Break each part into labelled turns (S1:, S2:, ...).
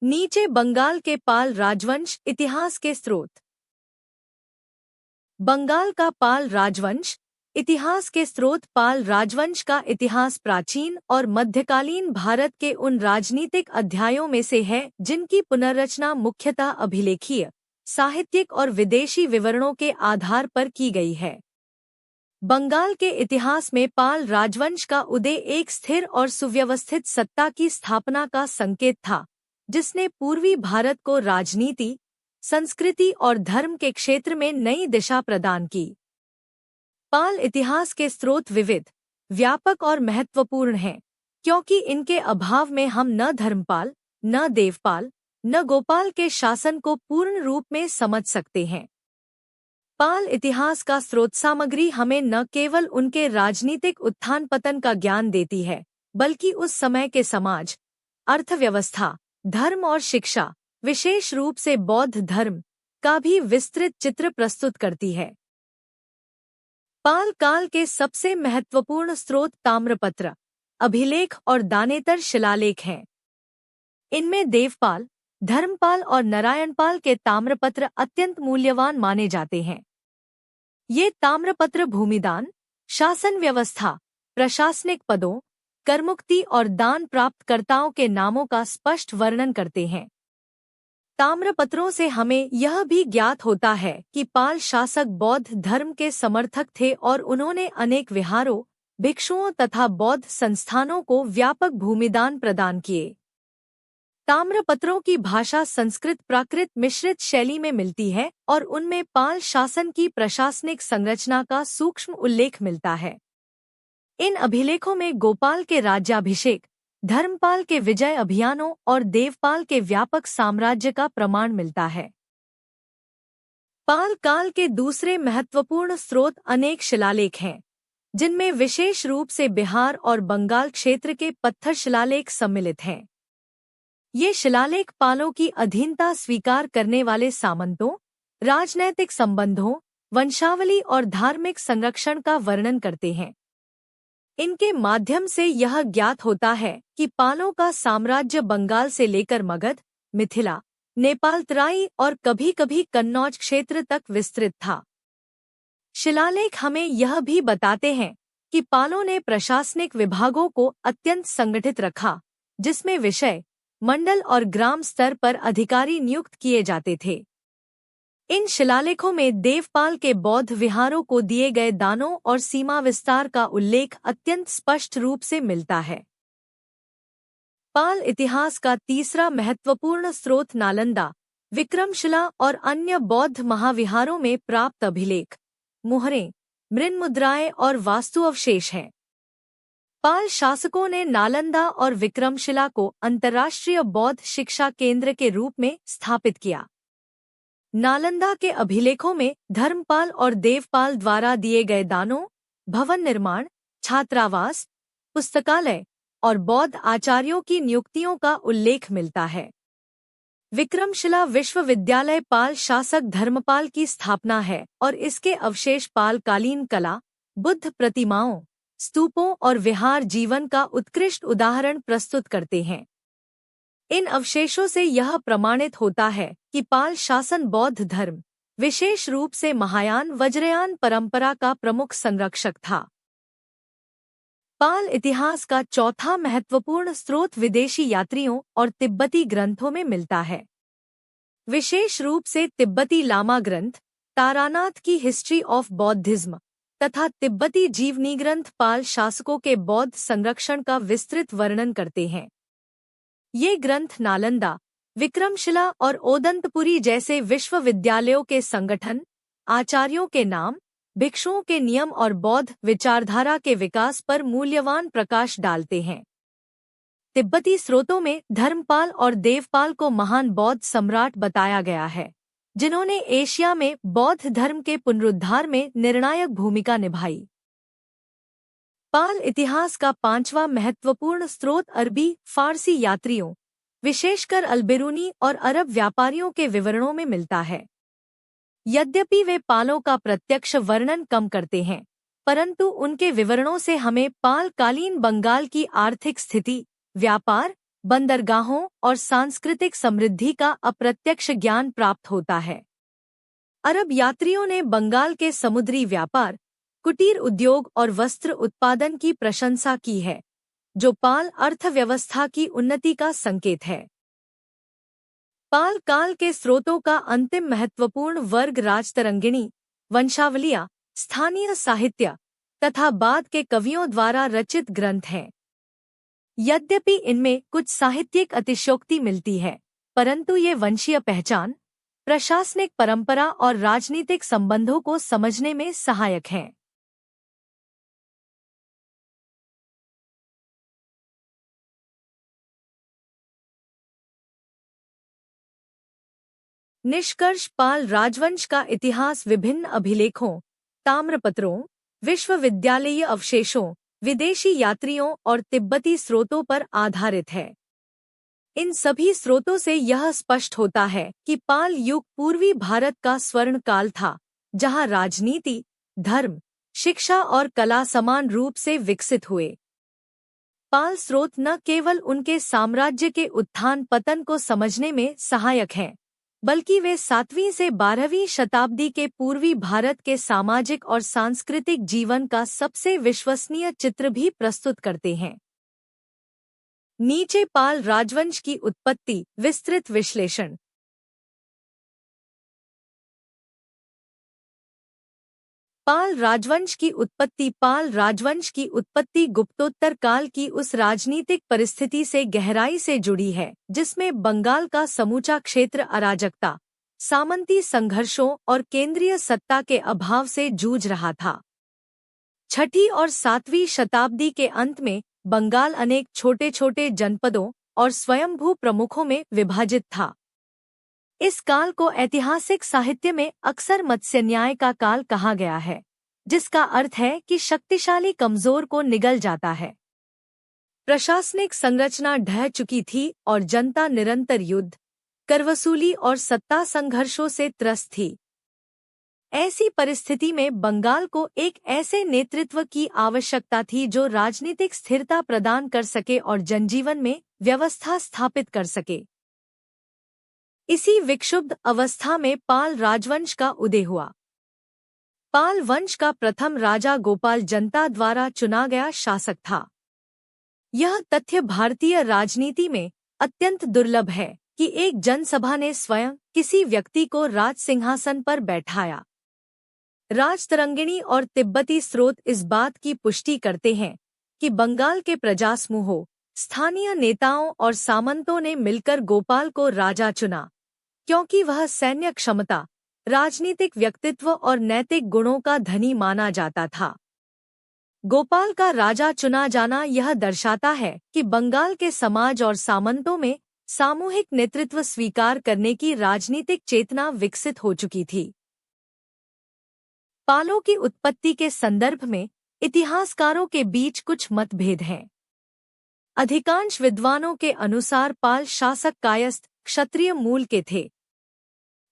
S1: नीचे बंगाल के पाल राजवंश इतिहास के स्रोत। बंगाल का पाल राजवंश इतिहास के स्रोत। पाल राजवंश का इतिहास प्राचीन और मध्यकालीन भारत के उन राजनीतिक अध्यायों में से है जिनकी पुनर्रचना मुख्यतः अभिलेखीय, साहित्यिक और विदेशी विवरणों के आधार पर की गई है। बंगाल के इतिहास में पाल राजवंश का उदय एक स्थिर और सुव्यवस्थित सत्ता की स्थापना का संकेत था, जिसने पूर्वी भारत को राजनीति, संस्कृति और धर्म के क्षेत्र में नई दिशा प्रदान की। पाल इतिहास के स्रोत विविध, व्यापक और महत्वपूर्ण हैं, क्योंकि इनके अभाव में हम न धर्मपाल, न देवपाल, न गोपाल के शासन को पूर्ण रूप में समझ सकते हैं। पाल इतिहास का स्रोत सामग्री हमें न केवल उनके राजनीतिक उत्थान पतन का ज्ञान देती है, बल्कि उस समय के समाज, अर्थव्यवस्था, धर्म और शिक्षा, विशेष रूप से बौद्ध धर्म, का भी विस्तृत चित्र प्रस्तुत करती है। पाल काल के सबसे महत्वपूर्ण स्रोत ताम्रपत्र, अभिलेख और दानेतर शिलालेख हैं। इनमें देवपाल, धर्मपाल और नारायणपाल के ताम्रपत्र अत्यंत मूल्यवान माने जाते हैं। ये ताम्रपत्र भूमिदान, शासन व्यवस्था, प्रशासनिक पदों, करमुक्ति और दान प्राप्तकर्ताओं के नामों का स्पष्ट वर्णन करते हैं। ताम्रपत्रों से हमें यह भी ज्ञात होता है कि पाल शासक बौद्ध धर्म के समर्थक थे और उन्होंने अनेक विहारों, भिक्षुओं तथा बौद्ध संस्थानों को व्यापक भूमिदान प्रदान किए। ताम्रपत्रों की भाषा संस्कृत प्राकृत मिश्रित शैली में मिलती है और उनमें पाल शासन की प्रशासनिक संरचना का सूक्ष्म उल्लेख मिलता है। इन अभिलेखों में गोपाल के राज्याभिषेक, धर्मपाल के विजय अभियानों और देवपाल के व्यापक साम्राज्य का प्रमाण मिलता है। पाल काल के दूसरे महत्वपूर्ण स्रोत अनेक शिलालेख हैं, जिनमें विशेष रूप से बिहार और बंगाल क्षेत्र के पत्थर शिलालेख सम्मिलित हैं। ये शिलालेख पालों की अधीनता स्वीकार करने वाले सामंतों, राजनैतिक संबंधों, वंशावली और धार्मिक संरक्षण का वर्णन करते हैं। इनके माध्यम से यह ज्ञात होता है कि पालों का साम्राज्य बंगाल से लेकर मगध, मिथिला, नेपाल तराई और कभी-कभी कन्नौज क्षेत्र तक विस्तृत था। शिलालेख हमें यह भी बताते हैं कि पालों ने प्रशासनिक विभागों को अत्यंत संगठित रखा, जिसमें विषय, मंडल और ग्राम स्तर पर अधिकारी नियुक्त किए जाते थे। इन शिलालेखों में देवपाल के बौद्ध विहारों को दिए गए दानों और सीमा विस्तार का उल्लेख अत्यंत स्पष्ट रूप से मिलता है। पाल इतिहास का तीसरा महत्वपूर्ण स्रोत नालंदा, विक्रमशिला और अन्य बौद्ध महाविहारों में प्राप्त अभिलेख, मुहरें, मृन्मुद्राएं और वास्तु अवशेष हैं। पाल शासकों ने नालंदा और विक्रमशिला को अंतर्राष्ट्रीय बौद्ध शिक्षा केंद्र के रूप में स्थापित किया। नालंदा के अभिलेखों में धर्मपाल और देवपाल द्वारा दिए गए दानों, भवन निर्माण, छात्रावास, पुस्तकालय और बौद्ध आचार्यों की नियुक्तियों का उल्लेख मिलता है। विक्रमशिला विश्वविद्यालय पाल शासक धर्मपाल की स्थापना है और इसके अवशेष पालकालीन कला, बुद्ध प्रतिमाओं, स्तूपों और विहार जीवन का उत्कृष्ट उदाहरण प्रस्तुत करते हैं। इन अवशेषों से यह प्रमाणित होता है कि पाल शासन बौद्ध धर्म, विशेष रूप से महायान वज्रयान परंपरा का प्रमुख संरक्षक था। पाल इतिहास का चौथा महत्वपूर्ण स्रोत विदेशी यात्रियों और तिब्बती ग्रंथों में मिलता है। विशेष रूप से तिब्बती लामा ग्रंथ, तारानाथ की हिस्ट्री ऑफ बौद्धिज्म तथा तिब्बती जीवनी ग्रंथ पाल शासकों के बौद्ध संरक्षण का विस्तृत वर्णन करते हैं। ये ग्रंथ नालंदा, विक्रमशिला और ओदंतपुरी जैसे विश्वविद्यालयों के संगठन, आचार्यों के नाम, भिक्षुओं के नियम और बौद्ध विचारधारा के विकास पर मूल्यवान प्रकाश डालते हैं। तिब्बती स्रोतों में धर्मपाल और देवपाल को महान बौद्ध सम्राट बताया गया है, जिन्होंने एशिया में बौद्ध धर्म के पुनरुद्धार में निर्णायक भूमिका निभाई। पाल इतिहास का पांचवा महत्वपूर्ण स्रोत अरबी फारसी यात्रियों, विशेषकर अल्बेरूनी और अरब व्यापारियों के विवरणों में मिलता है। यद्यपि वे पालों का प्रत्यक्ष वर्णन कम करते हैं, परंतु उनके विवरणों से हमें पाल कालीन बंगाल की आर्थिक स्थिति, व्यापार, बंदरगाहों और सांस्कृतिक समृद्धि का अप्रत्यक्ष ज्ञान प्राप्त होता है। अरब यात्रियों ने बंगाल के समुद्री व्यापार, कुटीर उद्योग और वस्त्र उत्पादन की प्रशंसा की है, जो पाल अर्थव्यवस्था की उन्नति का संकेत है। पाल काल के स्रोतों का अंतिम महत्वपूर्ण वर्ग राजतरंगिणी, वंशावलियां, स्थानीय साहित्य तथा बाद के कवियों द्वारा रचित ग्रंथ हैं। यद्यपि इनमें कुछ साहित्यिक अतिशयोक्ति मिलती है, परंतु ये वंशीय पहचान, प्रशासनिक परंपरा और राजनीतिक संबंधों को समझने में सहायक हैं। निष्कर्ष पाल राजवंश का इतिहास विभिन्न अभिलेखों, ताम्रपत्रों, विश्वविद्यालयीय अवशेषों, विदेशी यात्रियों और तिब्बती स्रोतों पर आधारित है। इन सभी स्रोतों से यह स्पष्ट होता है कि पाल युग पूर्वी भारत का स्वर्ण काल था, जहां राजनीति, धर्म, शिक्षा और कला समान रूप से विकसित हुए। पाल स्रोत न केवल उनके साम्राज्य के उत्थान पतन को समझने में सहायक हैं, बल्कि वे 7वीं से 12वीं शताब्दी के पूर्वी भारत के सामाजिक और सांस्कृतिक जीवन का सबसे विश्वसनीय चित्र भी प्रस्तुत करते हैं। नीचे पाल राजवंश की उत्पत्ति विस्तृत विश्लेषण। पाल राजवंश की उत्पत्ति गुप्तोत्तर काल की उस राजनीतिक परिस्थिति से गहराई से जुड़ी है जिसमें बंगाल का समूचा क्षेत्र अराजकता, सामंती संघर्षों और केंद्रीय सत्ता के अभाव से जूझ रहा था। 6वीं और 7वीं शताब्दी के अंत में बंगाल अनेक छोटे छोटे जनपदों और स्वयंभू प्रमुखों में विभाजित था। इस काल को ऐतिहासिक साहित्य में अक्सर मत्स्य न्याय का काल कहा गया है, जिसका अर्थ है कि शक्तिशाली कमजोर को निगल जाता है। प्रशासनिक संरचना ढह चुकी थी और जनता निरंतर युद्ध, कर वसूली और सत्ता संघर्षों से त्रस्त थी। ऐसी परिस्थिति में बंगाल को एक ऐसे नेतृत्व की आवश्यकता थी जो राजनीतिक स्थिरता प्रदान कर सके और जनजीवन में व्यवस्था स्थापित कर सके। इसी विक्षुब्ध अवस्था में पाल राजवंश का उदय हुआ। पाल वंश का प्रथम राजा गोपाल जनता द्वारा चुना गया शासक था। यह तथ्य भारतीय राजनीति में अत्यंत दुर्लभ है कि एक जनसभा ने स्वयं किसी व्यक्ति को राज सिंहासन पर बैठाया। राजतरंगिणी और तिब्बती स्रोत इस बात की पुष्टि करते हैं कि बंगाल के प्रजा समूहों, स्थानीय नेताओं और सामंतों ने मिलकर गोपाल को राजा चुना, क्योंकि वह सैन्य क्षमता, राजनीतिक व्यक्तित्व और नैतिक गुणों का धनी माना जाता था। गोपाल का राजा चुना जाना यह दर्शाता है कि बंगाल के समाज और सामंतों में सामूहिक नेतृत्व स्वीकार करने की राजनीतिक चेतना विकसित हो चुकी थी। पालों की उत्पत्ति के संदर्भ में इतिहासकारों के बीच कुछ मतभेद हैं। अधिकांश विद्वानों के अनुसार पाल शासक कायस्थ क्षत्रिय मूल के थे।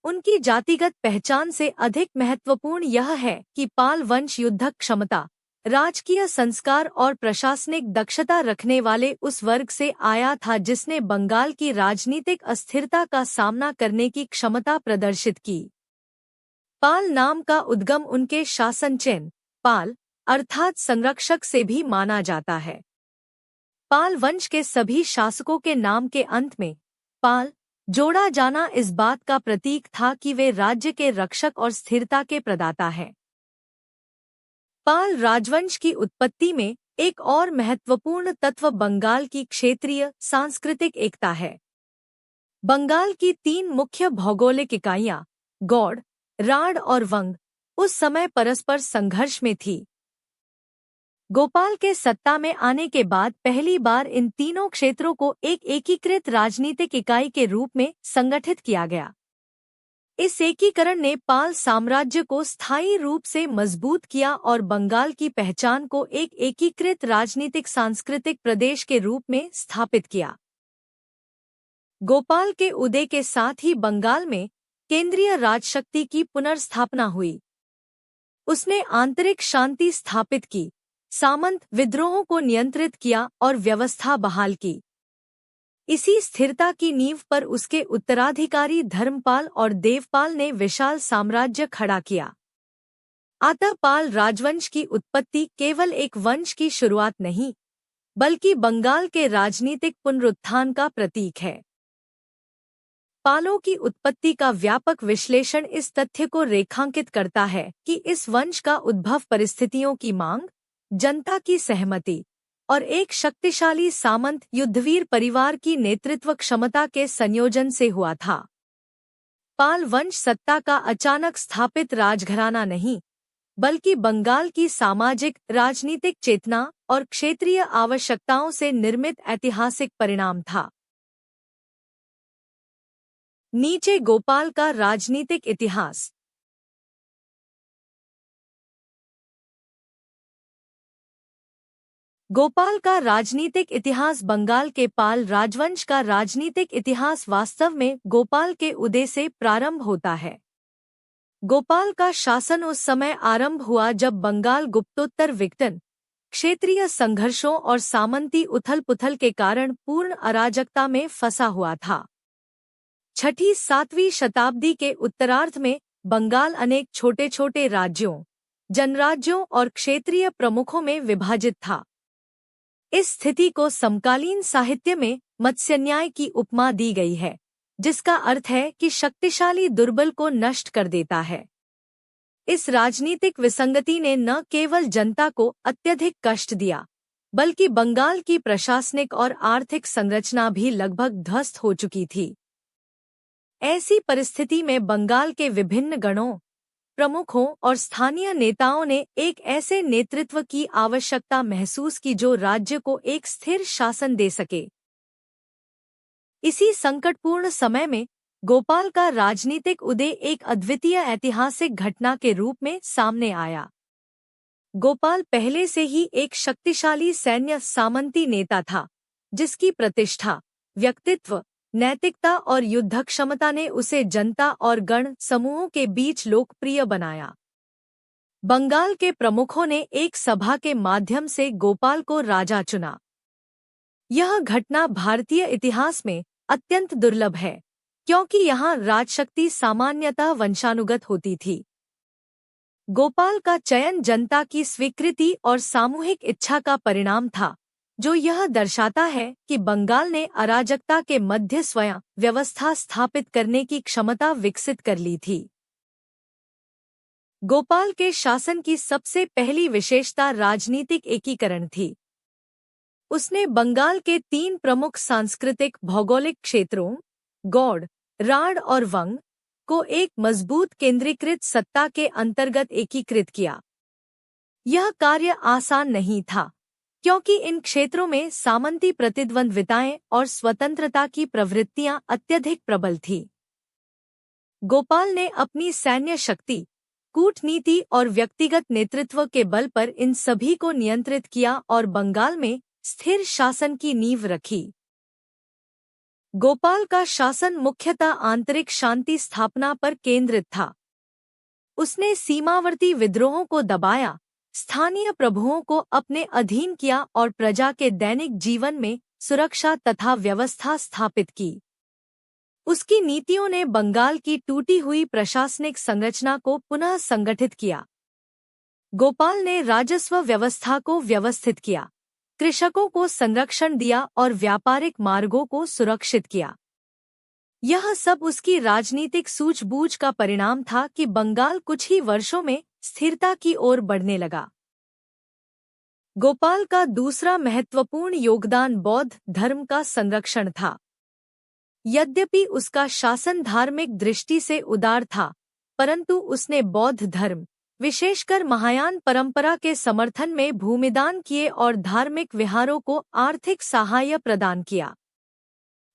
S1: उनकी जातिगत पहचान से अधिक महत्वपूर्ण यह है कि पाल वंश युद्धक क्षमता, राजकीय संस्कार और प्रशासनिक दक्षता रखने वाले उस वर्ग से आया था जिसने बंगाल की राजनीतिक अस्थिरता का सामना करने की क्षमता प्रदर्शित की। पाल नाम का उद्गम उनके शासन चिन्ह पाल अर्थात संरक्षक से भी माना जाता है। पाल वंश के सभी शासकों के नाम के अंत में पाल जोड़ा जाना इस बात का प्रतीक था कि वे राज्य के रक्षक और स्थिरता के प्रदाता हैं। पाल राजवंश की उत्पत्ति में एक और महत्वपूर्ण तत्व बंगाल की क्षेत्रीय सांस्कृतिक एकता है। बंगाल की 3 मुख्य भौगोलिक इकाइयां गौड़, राढ़ और वंग उस समय परस्पर संघर्ष में थी। गोपाल के सत्ता में आने के बाद पहली बार इन तीनों क्षेत्रों को एक एकीकृत राजनीतिक इकाई के रूप में संगठित किया गया। इस एकीकरण ने पाल साम्राज्य को स्थायी रूप से मजबूत किया और बंगाल की पहचान को एक एकीकृत राजनीतिक सांस्कृतिक प्रदेश के रूप में स्थापित किया। गोपाल के उदय के साथ ही बंगाल में केंद्रीय राजशक्ति की पुनर्स्थापना हुई। उसने आंतरिक शांति स्थापित की, सामंत विद्रोहों को नियंत्रित किया और व्यवस्था बहाल की। इसी स्थिरता की नींव पर उसके उत्तराधिकारी धर्मपाल और देवपाल ने विशाल साम्राज्य खड़ा किया। अतः पाल राजवंश की उत्पत्ति केवल एक वंश की शुरुआत नहीं, बल्कि बंगाल के राजनीतिक पुनरुत्थान का प्रतीक है। पालों की उत्पत्ति का व्यापक विश्लेषण इस तथ्य को रेखांकित करता है कि इस वंश का उद्भव परिस्थितियों की मांग, जनता की सहमति और एक शक्तिशाली सामंत युद्धवीर परिवार की नेतृत्व क्षमता के संयोजन से हुआ था। पाल वंश सत्ता का अचानक स्थापित राजघराना नहीं, बल्कि बंगाल की सामाजिक राजनीतिक चेतना और क्षेत्रीय आवश्यकताओं से निर्मित ऐतिहासिक परिणाम था। नीचे गोपाल का राजनीतिक इतिहास। गोपाल का राजनीतिक इतिहास। बंगाल के पाल राजवंश का राजनीतिक इतिहास वास्तव में गोपाल के उदय से प्रारंभ होता है। गोपाल का शासन उस समय आरंभ हुआ जब बंगाल गुप्तोत्तर विघटन, क्षेत्रीय संघर्षों और सामंती उथल-पुथल के कारण पूर्ण अराजकता में फंसा हुआ था। 6वीं-7वीं शताब्दी के उत्तरार्ध में बंगाल अनेक छोटे-छोटे राज्यों, जनराज्यों और क्षेत्रीय प्रमुखों में विभाजित था। इस स्थिति को समकालीन साहित्य में मत्स्यन्याय की उपमा दी गई है, जिसका अर्थ है कि शक्तिशाली दुर्बल को नष्ट कर देता है। इस राजनीतिक विसंगति ने न केवल जनता को अत्यधिक कष्ट दिया, बल्कि बंगाल की प्रशासनिक और आर्थिक संरचना भी लगभग ध्वस्त हो चुकी थी। ऐसी परिस्थिति में बंगाल के विभिन्न गणों, प्रमुखों और स्थानीय नेताओं ने एक ऐसे नेतृत्व की आवश्यकता महसूस की जो राज्य को एक स्थिर शासन दे सके। इसी संकटपूर्ण समय में गोपाल का राजनीतिक उदय एक अद्वितीय ऐतिहासिक घटना के रूप में सामने आया। गोपाल पहले से ही एक शक्तिशाली सैन्य सामंती नेता था, जिसकी प्रतिष्ठा, व्यक्तित्व, नैतिकता और युद्ध क्षमता ने उसे जनता और गण समूहों के बीच लोकप्रिय बनाया। बंगाल के प्रमुखों ने एक सभा के माध्यम से गोपाल को राजा चुना। यह घटना भारतीय इतिहास में अत्यंत दुर्लभ है, क्योंकि यहाँ राजशक्ति सामान्यतः वंशानुगत होती थी। गोपाल का चयन जनता की स्वीकृति और सामूहिक इच्छा का परिणाम था, जो यह दर्शाता है कि बंगाल ने अराजकता के मध्य स्वयं व्यवस्था स्थापित करने की क्षमता विकसित कर ली थी। गोपाल के शासन की सबसे पहली विशेषता राजनीतिक एकीकरण थी। उसने बंगाल के 3 प्रमुख सांस्कृतिक भौगोलिक क्षेत्रों, गौड़, राढ़ और वंग, को एक मजबूत केंद्रीकृत सत्ता के अंतर्गत एकीकृत किया। यह कार्य आसान नहीं था, क्योंकि इन क्षेत्रों में सामंती प्रतिद्वंद्विताएं और स्वतंत्रता की प्रवृत्तियां अत्यधिक प्रबल थीं। गोपाल ने अपनी सैन्य शक्ति, कूटनीति और व्यक्तिगत नेतृत्व के बल पर इन सभी को नियंत्रित किया और बंगाल में स्थिर शासन की नींव रखी। गोपाल का शासन मुख्यतः आंतरिक शांति स्थापना पर केंद्रित था। उसने सीमावर्ती विद्रोहों को दबाया, स्थानीय प्रभुओं को अपने अधीन किया और प्रजा के दैनिक जीवन में सुरक्षा तथा व्यवस्था स्थापित की। उसकी नीतियों ने बंगाल की टूटी हुई प्रशासनिक संरचना को पुनः संगठित किया। गोपाल ने राजस्व व्यवस्था को व्यवस्थित किया, कृषकों को संरक्षण दिया और व्यापारिक मार्गों को सुरक्षित किया। यह सब उसकी राजनीतिक सूझबूझ का परिणाम था कि बंगाल कुछ ही वर्षों में स्थिरता की ओर बढ़ने लगा। गोपाल का दूसरा महत्वपूर्ण योगदान बौद्ध धर्म का संरक्षण था। यद्यपि उसका शासन धार्मिक दृष्टि से उदार था, परंतु उसने बौद्ध धर्म, विशेषकर महायान परंपरा के समर्थन में भूमिदान किए और धार्मिक विहारों को आर्थिक सहायता प्रदान किया।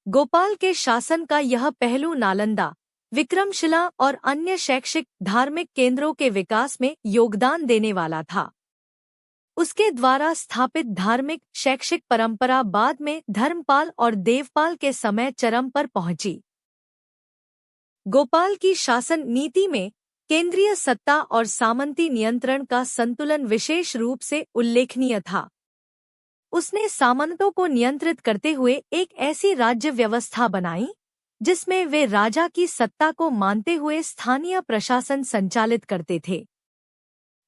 S1: गोपाल के शासन का यह पहलू नालंदा, विक्रमशिला और अन्य शैक्षिक धार्मिक केंद्रों के विकास में योगदान देने वाला था। उसके द्वारा स्थापित धार्मिक शैक्षिक परंपरा बाद में धर्मपाल और देवपाल के समय चरम पर पहुंची। गोपाल की शासन नीति में केंद्रीय सत्ता और सामंती नियंत्रण का संतुलन विशेष रूप से उल्लेखनीय था। उसने सामंतों को नियंत्रित करते हुए एक ऐसी राज्य व्यवस्था बनाई जिसमें वे राजा की सत्ता को मानते हुए स्थानीय प्रशासन संचालित करते थे।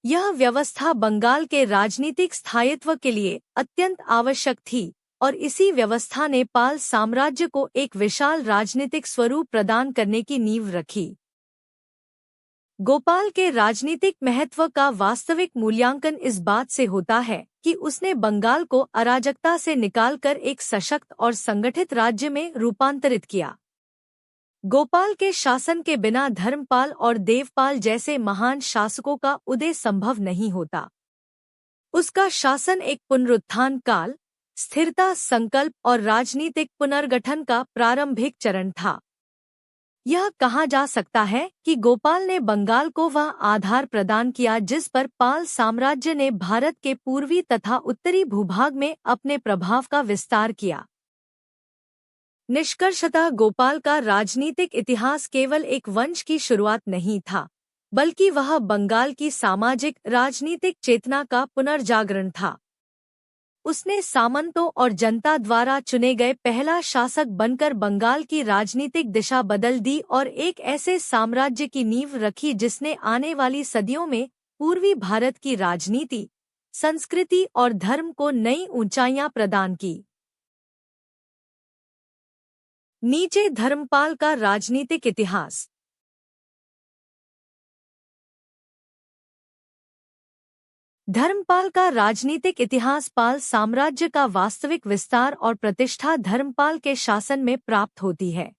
S1: यह व्यवस्था बंगाल के राजनीतिक स्थायित्व के लिए अत्यंत आवश्यक थी और इसी व्यवस्था ने पाल साम्राज्य को एक विशाल राजनीतिक स्वरूप प्रदान करने की नींव रखी। गोपाल के राजनीतिक महत्व का वास्तविक मूल्यांकन इस बात से होता है कि उसने बंगाल को अराजकता से निकालकर एक सशक्त और संगठित राज्य में रूपांतरित किया। गोपाल के शासन के बिना धर्मपाल और देवपाल जैसे महान शासकों का उदय संभव नहीं होता। उसका शासन एक पुनरुत्थान काल, स्थिरता, संकल्प और राजनीतिक पुनर्गठन का प्रारंभिक चरण था। यह कहा जा सकता है कि गोपाल ने बंगाल को वह आधार प्रदान किया जिस पर पाल साम्राज्य ने भारत के पूर्वी तथा उत्तरी भूभाग में अपने प्रभाव का विस्तार किया। निष्कर्षतः गोपाल का राजनीतिक इतिहास केवल एक वंश की शुरुआत नहीं था, बल्कि वह बंगाल की सामाजिक राजनीतिक चेतना का पुनर्जागरण था। उसने सामंतों और जनता द्वारा चुने गए पहला शासक बनकर बंगाल की राजनीतिक दिशा बदल दी और एक ऐसे साम्राज्य की नींव रखी जिसने आने वाली सदियों में पूर्वी भारत की राजनीति, संस्कृति और धर्म को नई ऊंचाइयां प्रदान की। नीचे धर्मपाल का राजनीतिक इतिहास। धर्मपाल का राजनीतिक इतिहास पाल साम्राज्य का वास्तविक विस्तार और प्रतिष्ठा धर्मपाल के शासन में प्राप्त होती है।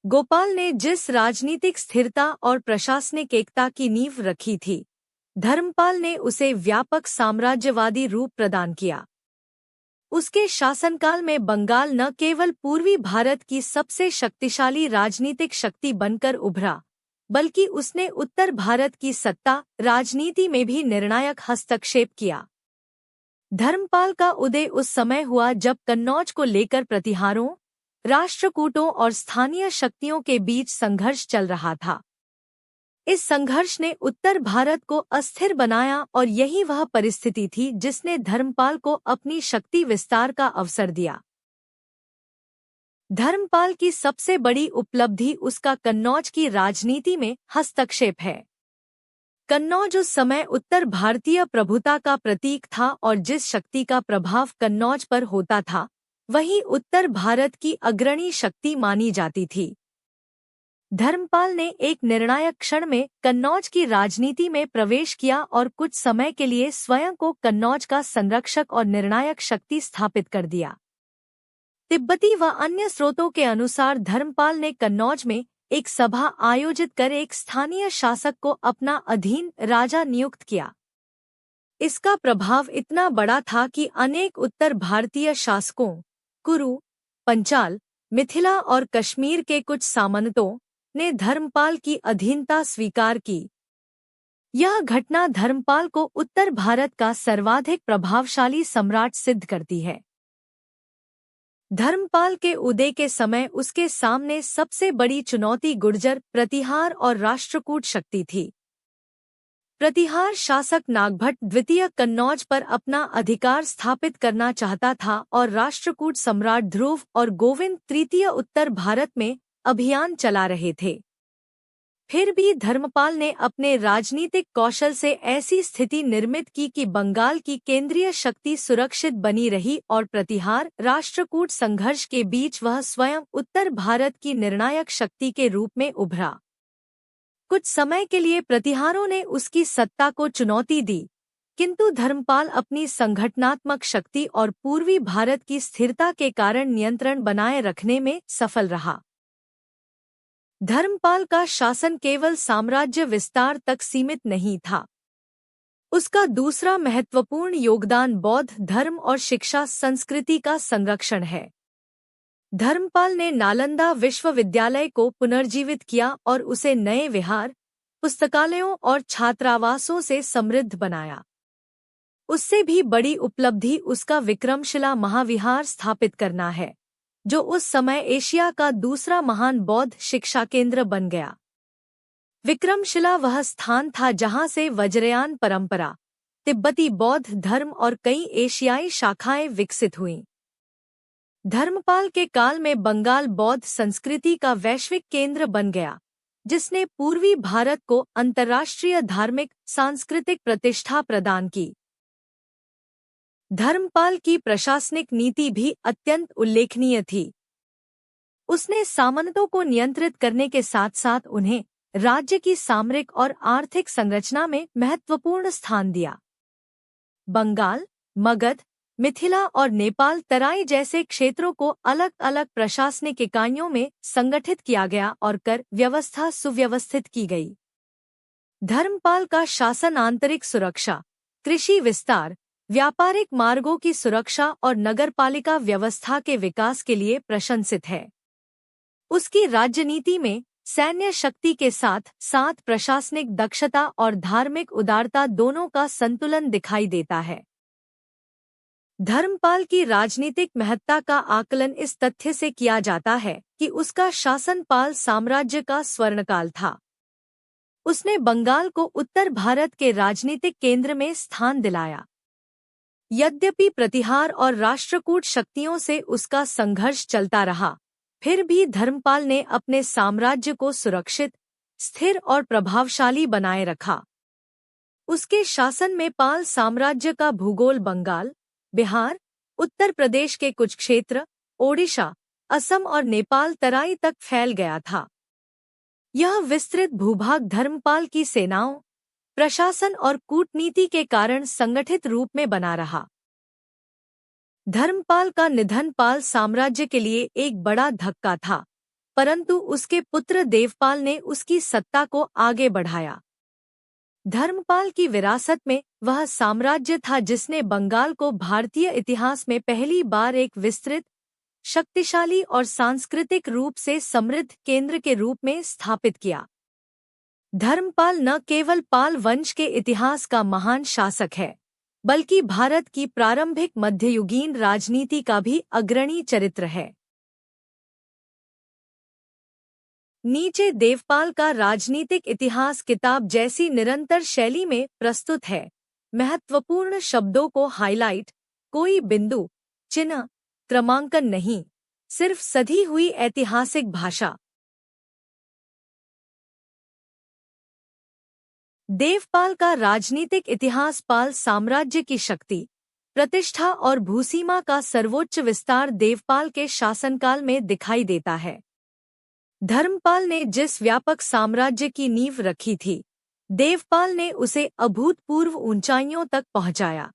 S1: गोपाल ने जिस राजनीतिक स्थिरता और प्रशासनिक एकता की नींव रखी थी, धर्मपाल ने उसे व्यापक साम्राज्यवादी रूप प्रदान किया। उसके शासनकाल में बंगाल न केवल पूर्वी भारत की सबसे शक्तिशाली राजनीतिक शक्ति बनकर उभरा, बल्कि उसने उत्तर भारत की सत्ता राजनीति में भी निर्णायक हस्तक्षेप किया। धर्मपाल का उदय उस समय हुआ जब कन्नौज को लेकर प्रतिहारों, राष्ट्रकूटों और स्थानीय शक्तियों के बीच संघर्ष चल रहा था। इस संघर्ष ने उत्तर भारत को अस्थिर बनाया और यही वह परिस्थिति थी जिसने धर्मपाल को अपनी शक्ति विस्तार का अवसर दिया। धर्मपाल की सबसे बड़ी उपलब्धि उसका कन्नौज की राजनीति में हस्तक्षेप है। कन्नौज उस समय उत्तर भारतीय प्रभुता का प्रतीक था और जिस शक्ति का प्रभाव कन्नौज पर होता था, वही उत्तर भारत की अग्रणी शक्ति मानी जाती थी। धर्मपाल ने एक निर्णायक क्षण में कन्नौज की राजनीति में प्रवेश किया और कुछ समय के लिए स्वयं को कन्नौज का संरक्षक और निर्णायक शक्ति स्थापित कर दिया। तिब्बती व अन्य स्रोतों के अनुसार धर्मपाल ने कन्नौज में एक सभा आयोजित कर एक स्थानीय शासक को अपना अधीन राजा नियुक्त किया। इसका प्रभाव इतना बड़ा था कि अनेक उत्तर भारतीय शासकों, कुरु, पंचाल, मिथिला और कश्मीर के कुछ सामंतों ने धर्मपाल की अधीनता स्वीकार की। यह घटना धर्मपाल को उत्तर भारत का सर्वाधिक प्रभावशाली सम्राट सिद्ध करती है। धर्मपाल के उदय के समय उसके सामने सबसे बड़ी चुनौती गुर्जर, प्रतिहार और राष्ट्रकूट शक्ति थी। प्रतिहार शासक नागभट्ट द्वितीय कन्नौज पर अपना अधिकार स्थापित करना चाहता था और राष्ट्रकूट सम्राट ध्रुव और गोविंद तृतीय उत्तर भारत में अभियान चला रहे थे। फिर भी धर्मपाल ने अपने राजनीतिक कौशल से ऐसी स्थिति निर्मित की कि बंगाल की केंद्रीय शक्ति सुरक्षित बनी रही और प्रतिहार राष्ट्रकूट संघर्ष के बीच वह स्वयं उत्तर भारत की निर्णायक शक्ति के रूप में उभरा। कुछ समय के लिए प्रतिहारों ने उसकी सत्ता को चुनौती दी, किंतु धर्मपाल अपनी संगठनात्मक शक्ति और पूर्वी भारत की स्थिरता के कारण नियंत्रण बनाए रखने में सफल रहा। धर्मपाल का शासन केवल साम्राज्य विस्तार तक सीमित नहीं था। उसका दूसरा महत्वपूर्ण योगदान बौद्ध धर्म और शिक्षा संस्कृति का संरक्षण है। धर्मपाल ने नालंदा विश्वविद्यालय को पुनर्जीवित किया और उसे नए विहार, पुस्तकालयों और छात्रावासों से समृद्ध बनाया। उससे भी बड़ी उपलब्धि उसका विक्रमशिला महाविहार स्थापित करना है, जो उस समय एशिया का दूसरा महान बौद्ध शिक्षा केंद्र बन गया। विक्रमशिला वह स्थान था जहां से वज्रयान परंपरा, तिब्बती बौद्ध धर्म और कई एशियाई शाखाएं विकसित हुईं। धर्मपाल के काल में बंगाल बौद्ध संस्कृति का वैश्विक केंद्र बन गया, जिसने पूर्वी भारत को अंतर्राष्ट्रीय धार्मिक सांस्कृतिक प्रतिष्ठा प्रदान की। धर्मपाल की प्रशासनिक नीति भी अत्यंत उल्लेखनीय थी। उसने सामंतों को नियंत्रित करने के साथ साथ उन्हें राज्य की सामरिक और आर्थिक संरचना में महत्वपूर्ण स्थान दिया। बंगाल, मगध, मिथिला और नेपाल तराई जैसे क्षेत्रों को अलग अलग प्रशासनिक इकाइयों में संगठित किया गया और कर व्यवस्था सुव्यवस्थित की गई। धर्मपाल का शासन आंतरिक सुरक्षा, कृषि विस्तार, व्यापारिक मार्गों की सुरक्षा और नगरपालिका व्यवस्था के विकास के लिए प्रशंसित है। उसकी राजनीति में सैन्य शक्ति के साथ साथ प्रशासनिक दक्षता और धार्मिक उदारता दोनों का संतुलन दिखाई देता है। धर्मपाल की राजनीतिक महत्ता का आकलन इस तथ्य से किया जाता है कि उसका शासन पाल साम्राज्य का स्वर्णकाल था। उसने बंगाल को उत्तर भारत के राजनीतिक केंद्र में स्थान दिलाया। यद्यपि प्रतिहार और राष्ट्रकूट शक्तियों से उसका संघर्ष चलता रहा, फिर भी धर्मपाल ने अपने साम्राज्य को सुरक्षित, स्थिर और प्रभावशाली बनाए रखा। उसके शासन में पाल साम्राज्य का भूगोल बंगाल, बिहार, उत्तर प्रदेश के कुछ क्षेत्र, ओडिशा, असम और नेपाल तराई तक फैल गया था। यह विस्तृत भूभाग धर्मपाल की सेनाओं, प्रशासन और कूटनीति के कारण संगठित रूप में बना रहा। धर्मपाल का निधन पाल साम्राज्य के लिए एक बड़ा धक्का था, परंतु उसके पुत्र देवपाल ने उसकी सत्ता को आगे बढ़ाया। धर्मपाल की विरासत में वह साम्राज्य था जिसने बंगाल को भारतीय इतिहास में पहली बार एक विस्तृत, शक्तिशाली और सांस्कृतिक रूप से समृद्ध केंद्र के रूप में स्थापित किया। धर्मपाल न केवल पाल वंश के इतिहास का महान शासक है, बल्कि भारत की प्रारंभिक मध्ययुगीन राजनीति का भी अग्रणी चरित्र है। नीचे देवपाल का राजनीतिक इतिहास किताब जैसी निरंतर शैली में प्रस्तुत है। महत्वपूर्ण शब्दों को हाइलाइट, कोई बिंदु, चिन्ह, क्रमांकन नहीं, सिर्फ सधी हुई ऐतिहासिक भाषा। देवपाल का राजनीतिक इतिहास पाल साम्राज्य की शक्ति, प्रतिष्ठा और भूसीमा का सर्वोच्च विस्तार देवपाल के शासनकाल में दिखाई देता है। धर्मपाल ने जिस व्यापक साम्राज्य की नींव रखी थी, देवपाल ने उसे अभूतपूर्व ऊंचाइयों तक पहुंचाया।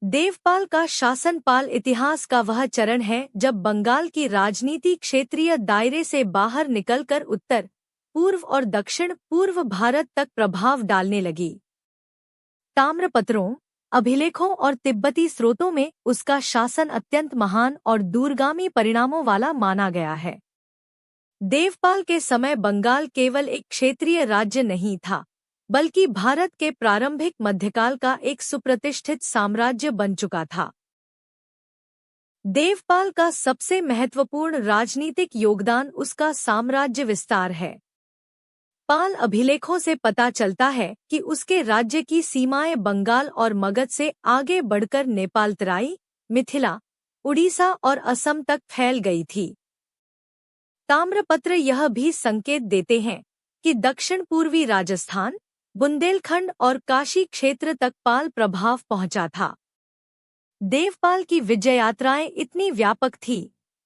S1: देवपाल का शासन पाल इतिहास का वह चरण है जब बंगाल की राजनीति क्षेत्रीय दायरे से बाहर निकलकर उत्तर, पूर्व और दक्षिण पूर्व भारत तक प्रभाव डालने लगी। ताम्रपत्रों, अभिलेखों और तिब्बती स्रोतों में उसका शासन अत्यंत महान और दूरगामी परिणामों वाला माना गया है। देवपाल के समय बंगाल केवल एक क्षेत्रीय राज्य नहीं था, बल्कि भारत के प्रारंभिक मध्यकाल का एक सुप्रतिष्ठित साम्राज्य बन चुका था। देवपाल का सबसे महत्वपूर्ण राजनीतिक योगदान उसका साम्राज्य विस्तार है। पाल अभिलेखों से पता चलता है कि उसके राज्य की सीमाएं बंगाल और मगध से आगे बढ़कर नेपाल तराई, मिथिला, उड़ीसा और असम तक फैल गई थी। ताम्रपत्र यह भी संकेत देते हैं कि दक्षिण पूर्वी राजस्थान, बुंदेलखंड और काशी क्षेत्र तक पाल प्रभाव पहुंचा था। देवपाल की विजय यात्राएं इतनी व्यापक थी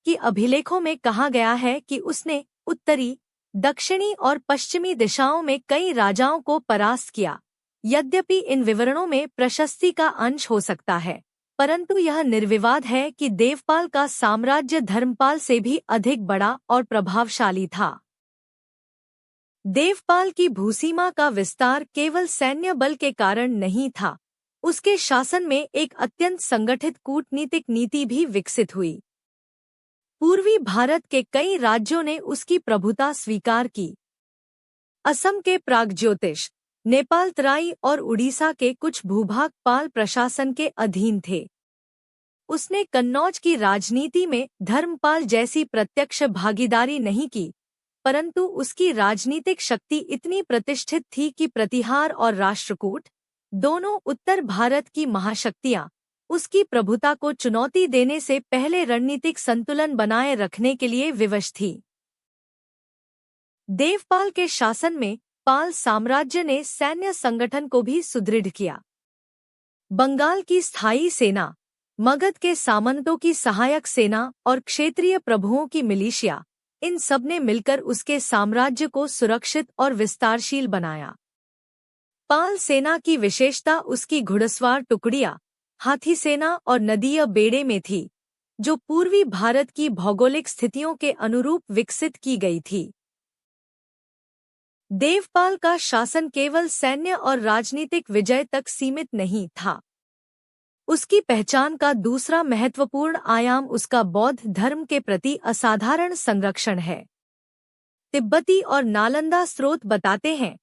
S1: कि अभिलेखों में कहा गया है कि उसने उत्तरी, दक्षिणी और पश्चिमी दिशाओं में कई राजाओं को परास्त किया। यद्यपि इन विवरणों में प्रशस्ति का अंश हो सकता है, परंतु यह निर्विवाद है कि देवपाल का साम्राज्य धर्मपाल से भी अधिक बड़ा और प्रभावशाली था। देवपाल की भूसीमा का विस्तार केवल सैन्य बल के कारण नहीं था, उसके शासन में एक अत्यंत संगठित कूटनीतिक नीति भी विकसित हुई। पूर्वी भारत के कई राज्यों ने उसकी प्रभुता स्वीकार की। असम के प्रागज्योतिष, नेपाल तराई और उड़ीसा के कुछ भूभाग पाल प्रशासन के अधीन थे। उसने कन्नौज की राजनीति में धर्मपाल जैसी प्रत्यक्ष भागीदारी नहीं की, परंतु उसकी राजनीतिक शक्ति इतनी प्रतिष्ठित थी कि प्रतिहार और राष्ट्रकूट, दोनों उत्तर भारत की महाशक्तियां उसकी प्रभुता को चुनौती देने से पहले रणनीतिक संतुलन बनाए रखने के लिए विवश थी। देवपाल के शासन में पाल साम्राज्य ने सैन्य संगठन को भी सुदृढ़ किया। बंगाल की स्थायी सेना, मगध के सामंतों की सहायक सेना और क्षेत्रीय प्रभुओं की मिलिशिया, इन सब ने मिलकर उसके साम्राज्य को सुरक्षित और विस्तारशील बनाया। पाल सेना की विशेषता उसकी घुड़सवार टुकड़ियां, हाथी सेना और नदीय बेड़े में थी, जो पूर्वी भारत की भौगोलिक स्थितियों के अनुरूप विकसित की गई थी। देवपाल का शासन केवल सैन्य और राजनीतिक विजय तक सीमित नहीं था। उसकी पहचान का दूसरा महत्वपूर्ण आयाम उसका बौद्ध धर्म के प्रति असाधारण संरक्षण है। तिब्बती और नालंदा स्रोत बताते हैं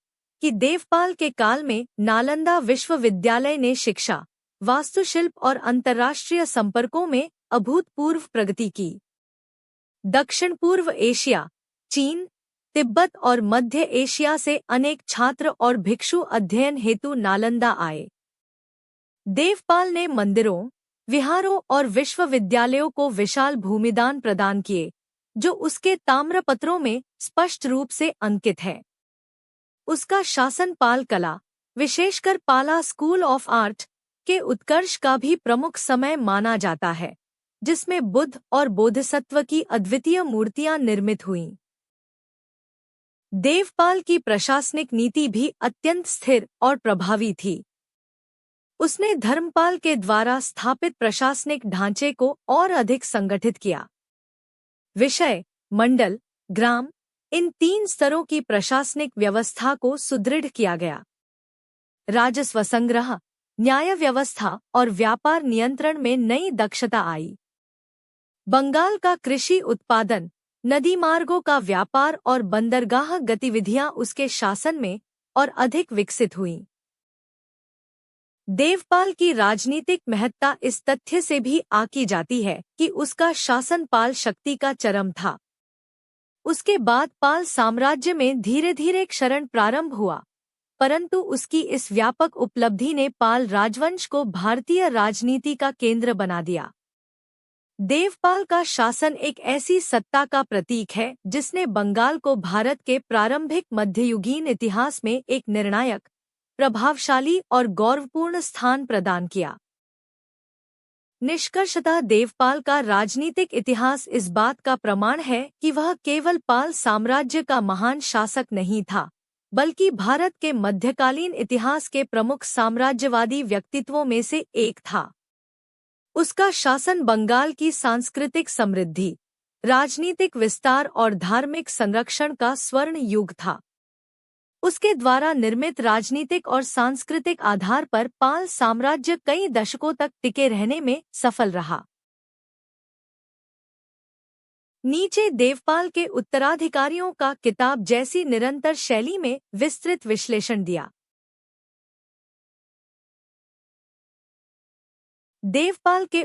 S1: कि देवपाल के काल में नालंदा विश्वविद्यालय ने शिक्षा, वास्तुशिल्प और अंतर्राष्ट्रीय संपर्कों में अभूतपूर्व प्रगति की। दक्षिण पूर्व एशिया, चीन, तिब्बत और मध्य एशिया से अनेक छात्र और भिक्षु अध्ययन हेतु नालंदा आए। देवपाल ने मंदिरों, विहारों और विश्वविद्यालयों को विशाल भूमिदान प्रदान किए, जो उसके ताम्रपत्रों में स्पष्ट रूप से अंकित है। उसका शासन पाल कला, विशेषकर पाला स्कूल ऑफ आर्ट, के उत्कर्ष का भी प्रमुख समय माना जाता है, जिसमें बुद्ध और बोधिसत्व की अद्वितीय मूर्तियां निर्मित हुईं। देवपाल की प्रशासनिक नीति भी अत्यंत स्थिर और प्रभावी थी। उसने धर्मपाल के द्वारा स्थापित प्रशासनिक ढांचे को और अधिक संगठित किया। विषय, मंडल, ग्राम, इन 3 स्तरों की प्रशासनिक व्यवस्था को सुदृढ़ किया गया। राजस्व संग्रह, न्याय व्यवस्था और व्यापार नियंत्रण में नई दक्षता आई। बंगाल का कृषि उत्पादन, नदी मार्गों का व्यापार और बंदरगाह गतिविधियां उसके शासन में और अधिक विकसित हुईं। देवपाल की राजनीतिक महत्ता इस तथ्य से भी आकी जाती है कि उसका शासन पाल शक्ति का चरम था। उसके बाद पाल साम्राज्य में धीरे धीरे क्षरण प्रारंभ हुआ, परंतु उसकी इस व्यापक उपलब्धि ने पाल राजवंश को भारतीय राजनीति का केंद्र बना दिया। देवपाल का शासन एक ऐसी सत्ता का प्रतीक है जिसने बंगाल को भारत के प्रारंभिक मध्ययुगीन इतिहास में एक निर्णायक, प्रभावशाली और गौरवपूर्ण स्थान प्रदान किया। निष्कर्षतः देवपाल का राजनीतिक इतिहास इस बात का प्रमाण है कि वह केवल पाल साम्राज्य का महान शासक नहीं था, बल्कि भारत के मध्यकालीन इतिहास के प्रमुख साम्राज्यवादी व्यक्तित्वों में से एक था। उसका शासन बंगाल की सांस्कृतिक समृद्धि, राजनीतिक विस्तार और धार्मिक संरक्षण का स्वर्ण युग था। उसके द्वारा निर्मित राजनीतिक और सांस्कृतिक आधार पर पाल साम्राज्य कई दशकों तक टिके रहने में सफल रहा। नीचे देवपाल के उत्तराधिकारियों का किताब जैसी निरंतर शैली में विस्तृत विश्लेषण दिया। देवपाल के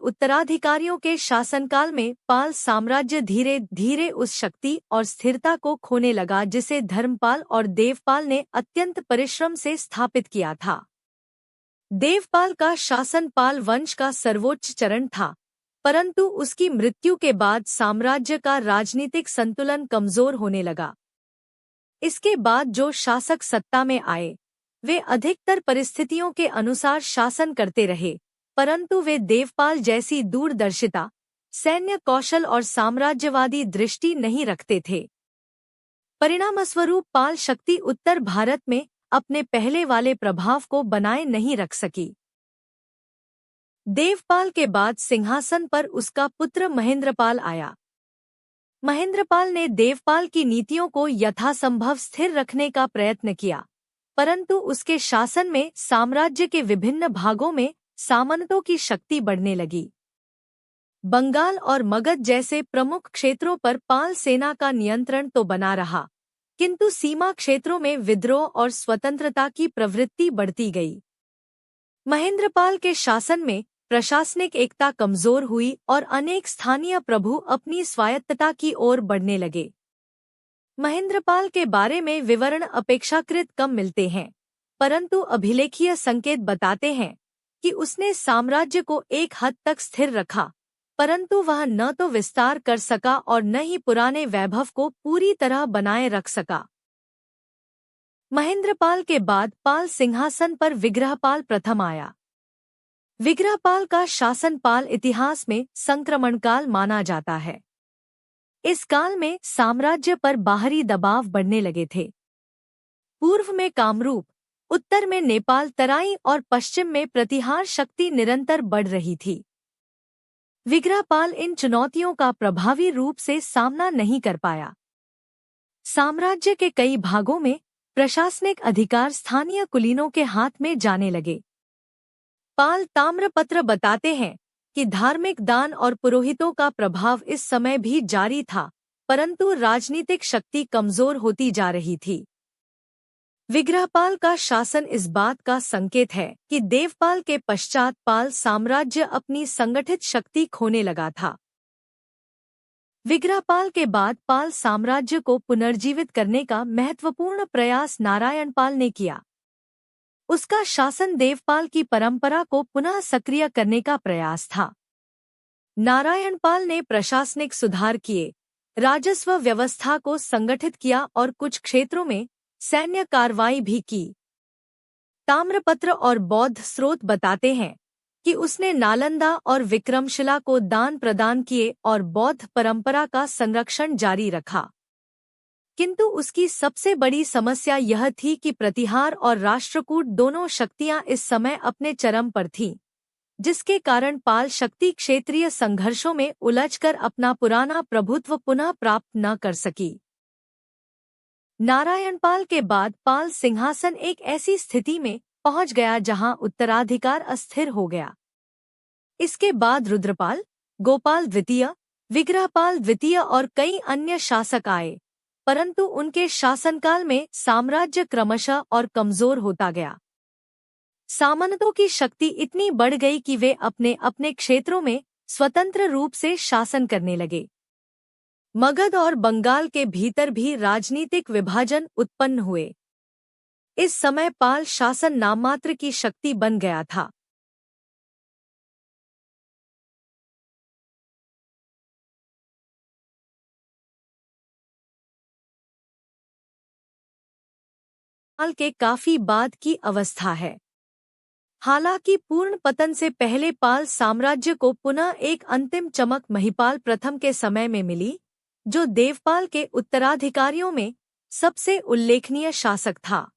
S1: उत्तराधिकारियों के शासनकाल में पाल साम्राज्य धीरे धीरे उस शक्ति और स्थिरता को खोने लगा जिसे धर्मपाल और देवपाल ने अत्यंत परिश्रम से स्थापित किया था। देवपाल का शासन पाल वंश का सर्वोच्च चरण था, परंतु उसकी मृत्यु के बाद साम्राज्य का राजनीतिक संतुलन कमजोर होने लगा। इसके बाद जो शासक सत्ता में आए, वे अधिकतर परिस्थितियों के अनुसार शासन करते रहे, परंतु वे देवपाल जैसी दूरदर्शिता, सैन्य कौशल और साम्राज्यवादी दृष्टि नहीं रखते थे। परिणामस्वरूप पाल शक्ति उत्तर भारत में अपने पहले वाले प्रभाव को बनाए नहीं रख सकी। देवपाल के बाद सिंहासन पर उसका पुत्र महेंद्रपाल आया। महेंद्रपाल ने देवपाल की नीतियों को यथासंभव स्थिर रखने का प्रयत्न किया, परंतु उसके शासन में साम्राज्य के विभिन्न भागों में सामंतों की शक्ति बढ़ने लगी। बंगाल और मगध जैसे प्रमुख क्षेत्रों पर पाल सेना का नियंत्रण तो बना रहा, किंतु सीमा क्षेत्रों में विद्रोह और स्वतंत्रता की प्रवृत्ति बढ़ती गई। महेंद्रपाल के शासन में प्रशासनिक एकता कमजोर हुई और अनेक स्थानीय प्रभु अपनी स्वायत्तता की ओर बढ़ने लगे। महेंद्रपाल के बारे में विवरण अपेक्षाकृत कम मिलते हैं। परंतु अभिलेखीय संकेत बताते हैं कि उसने साम्राज्य को एक हद तक स्थिर रखा, परंतु वह न तो विस्तार कर सका और न ही पुराने वैभव को पूरी तरह बनाए रख सका। महेंद्रपाल के बाद पाल सिंहासन पर विग्रहपाल प्रथम आया। विग्रहपाल का शासन पाल इतिहास में संक्रमणकाल माना जाता है। इस काल में साम्राज्य पर बाहरी दबाव बढ़ने लगे थे। पूर्व में कामरूप, उत्तर में नेपाल तराई और पश्चिम में प्रतिहार शक्ति निरंतर बढ़ रही थी। विग्रहपाल इन चुनौतियों का प्रभावी रूप से सामना नहीं कर पाया। साम्राज्य के कई भागों में प्रशासनिक अधिकार स्थानीय कुलीनों के हाथ में जाने लगे। पाल ताम्रपत्र बताते हैं कि धार्मिक दान और पुरोहितों का प्रभाव इस समय भी जारी था, परंतु राजनीतिक शक्ति कमजोर होती जा रही थी। विग्रहपाल का शासन इस बात का संकेत है कि देवपाल के पश्चात पाल साम्राज्य अपनी संगठित शक्ति खोने लगा था। विग्रहपाल के बाद पाल साम्राज्य को पुनर्जीवित करने का महत्वपूर्ण प्रयास नारायणपाल ने किया। उसका शासन देवपाल की परंपरा को पुनः सक्रिय करने का प्रयास था। नारायणपाल ने प्रशासनिक सुधार किए, राजस्व व्यवस्था को संगठित किया और कुछ क्षेत्रों में सैन्य कार्रवाई भी की। ताम्रपत्र और बौद्ध स्रोत बताते हैं कि उसने नालंदा और विक्रमशिला को दान प्रदान किए और बौद्ध परंपरा का संरक्षण जारी रखा। किंतु उसकी सबसे बड़ी समस्या यह थी कि प्रतिहार और राष्ट्रकूट दोनों शक्तियां इस समय अपने चरम पर थीं, जिसके कारण पाल शक्ति क्षेत्रीय संघर्षों में उलझकर अपना पुराना प्रभुत्व पुनः प्राप्त न कर सकी। नारायणपाल के बाद पाल सिंहासन एक ऐसी स्थिति में पहुंच गया जहां उत्तराधिकार अस्थिर हो गया। इसके बाद रुद्रपाल, गोपाल द्वितीय, विग्रहपाल द्वितीय और कई अन्य शासक आए, परंतु उनके शासनकाल में साम्राज्य क्रमशः और कमजोर होता गया। सामंतों की शक्ति इतनी बढ़ गई कि वे अपने अपने क्षेत्रों में स्वतंत्र रूप से शासन करने लगे। मगध और बंगाल के भीतर भी राजनीतिक विभाजन उत्पन्न हुए। इस समय पाल शासन नाममात्र की शक्ति बन गया था। पाल के काफी बाद की अवस्था है। हालांकि पूर्ण पतन से पहले पाल साम्राज्य को पुनः एक अंतिम चमक महिपाल प्रथम के समय में मिली, जो देवपाल के उत्तराधिकारियों में सबसे उल्लेखनीय शासक था।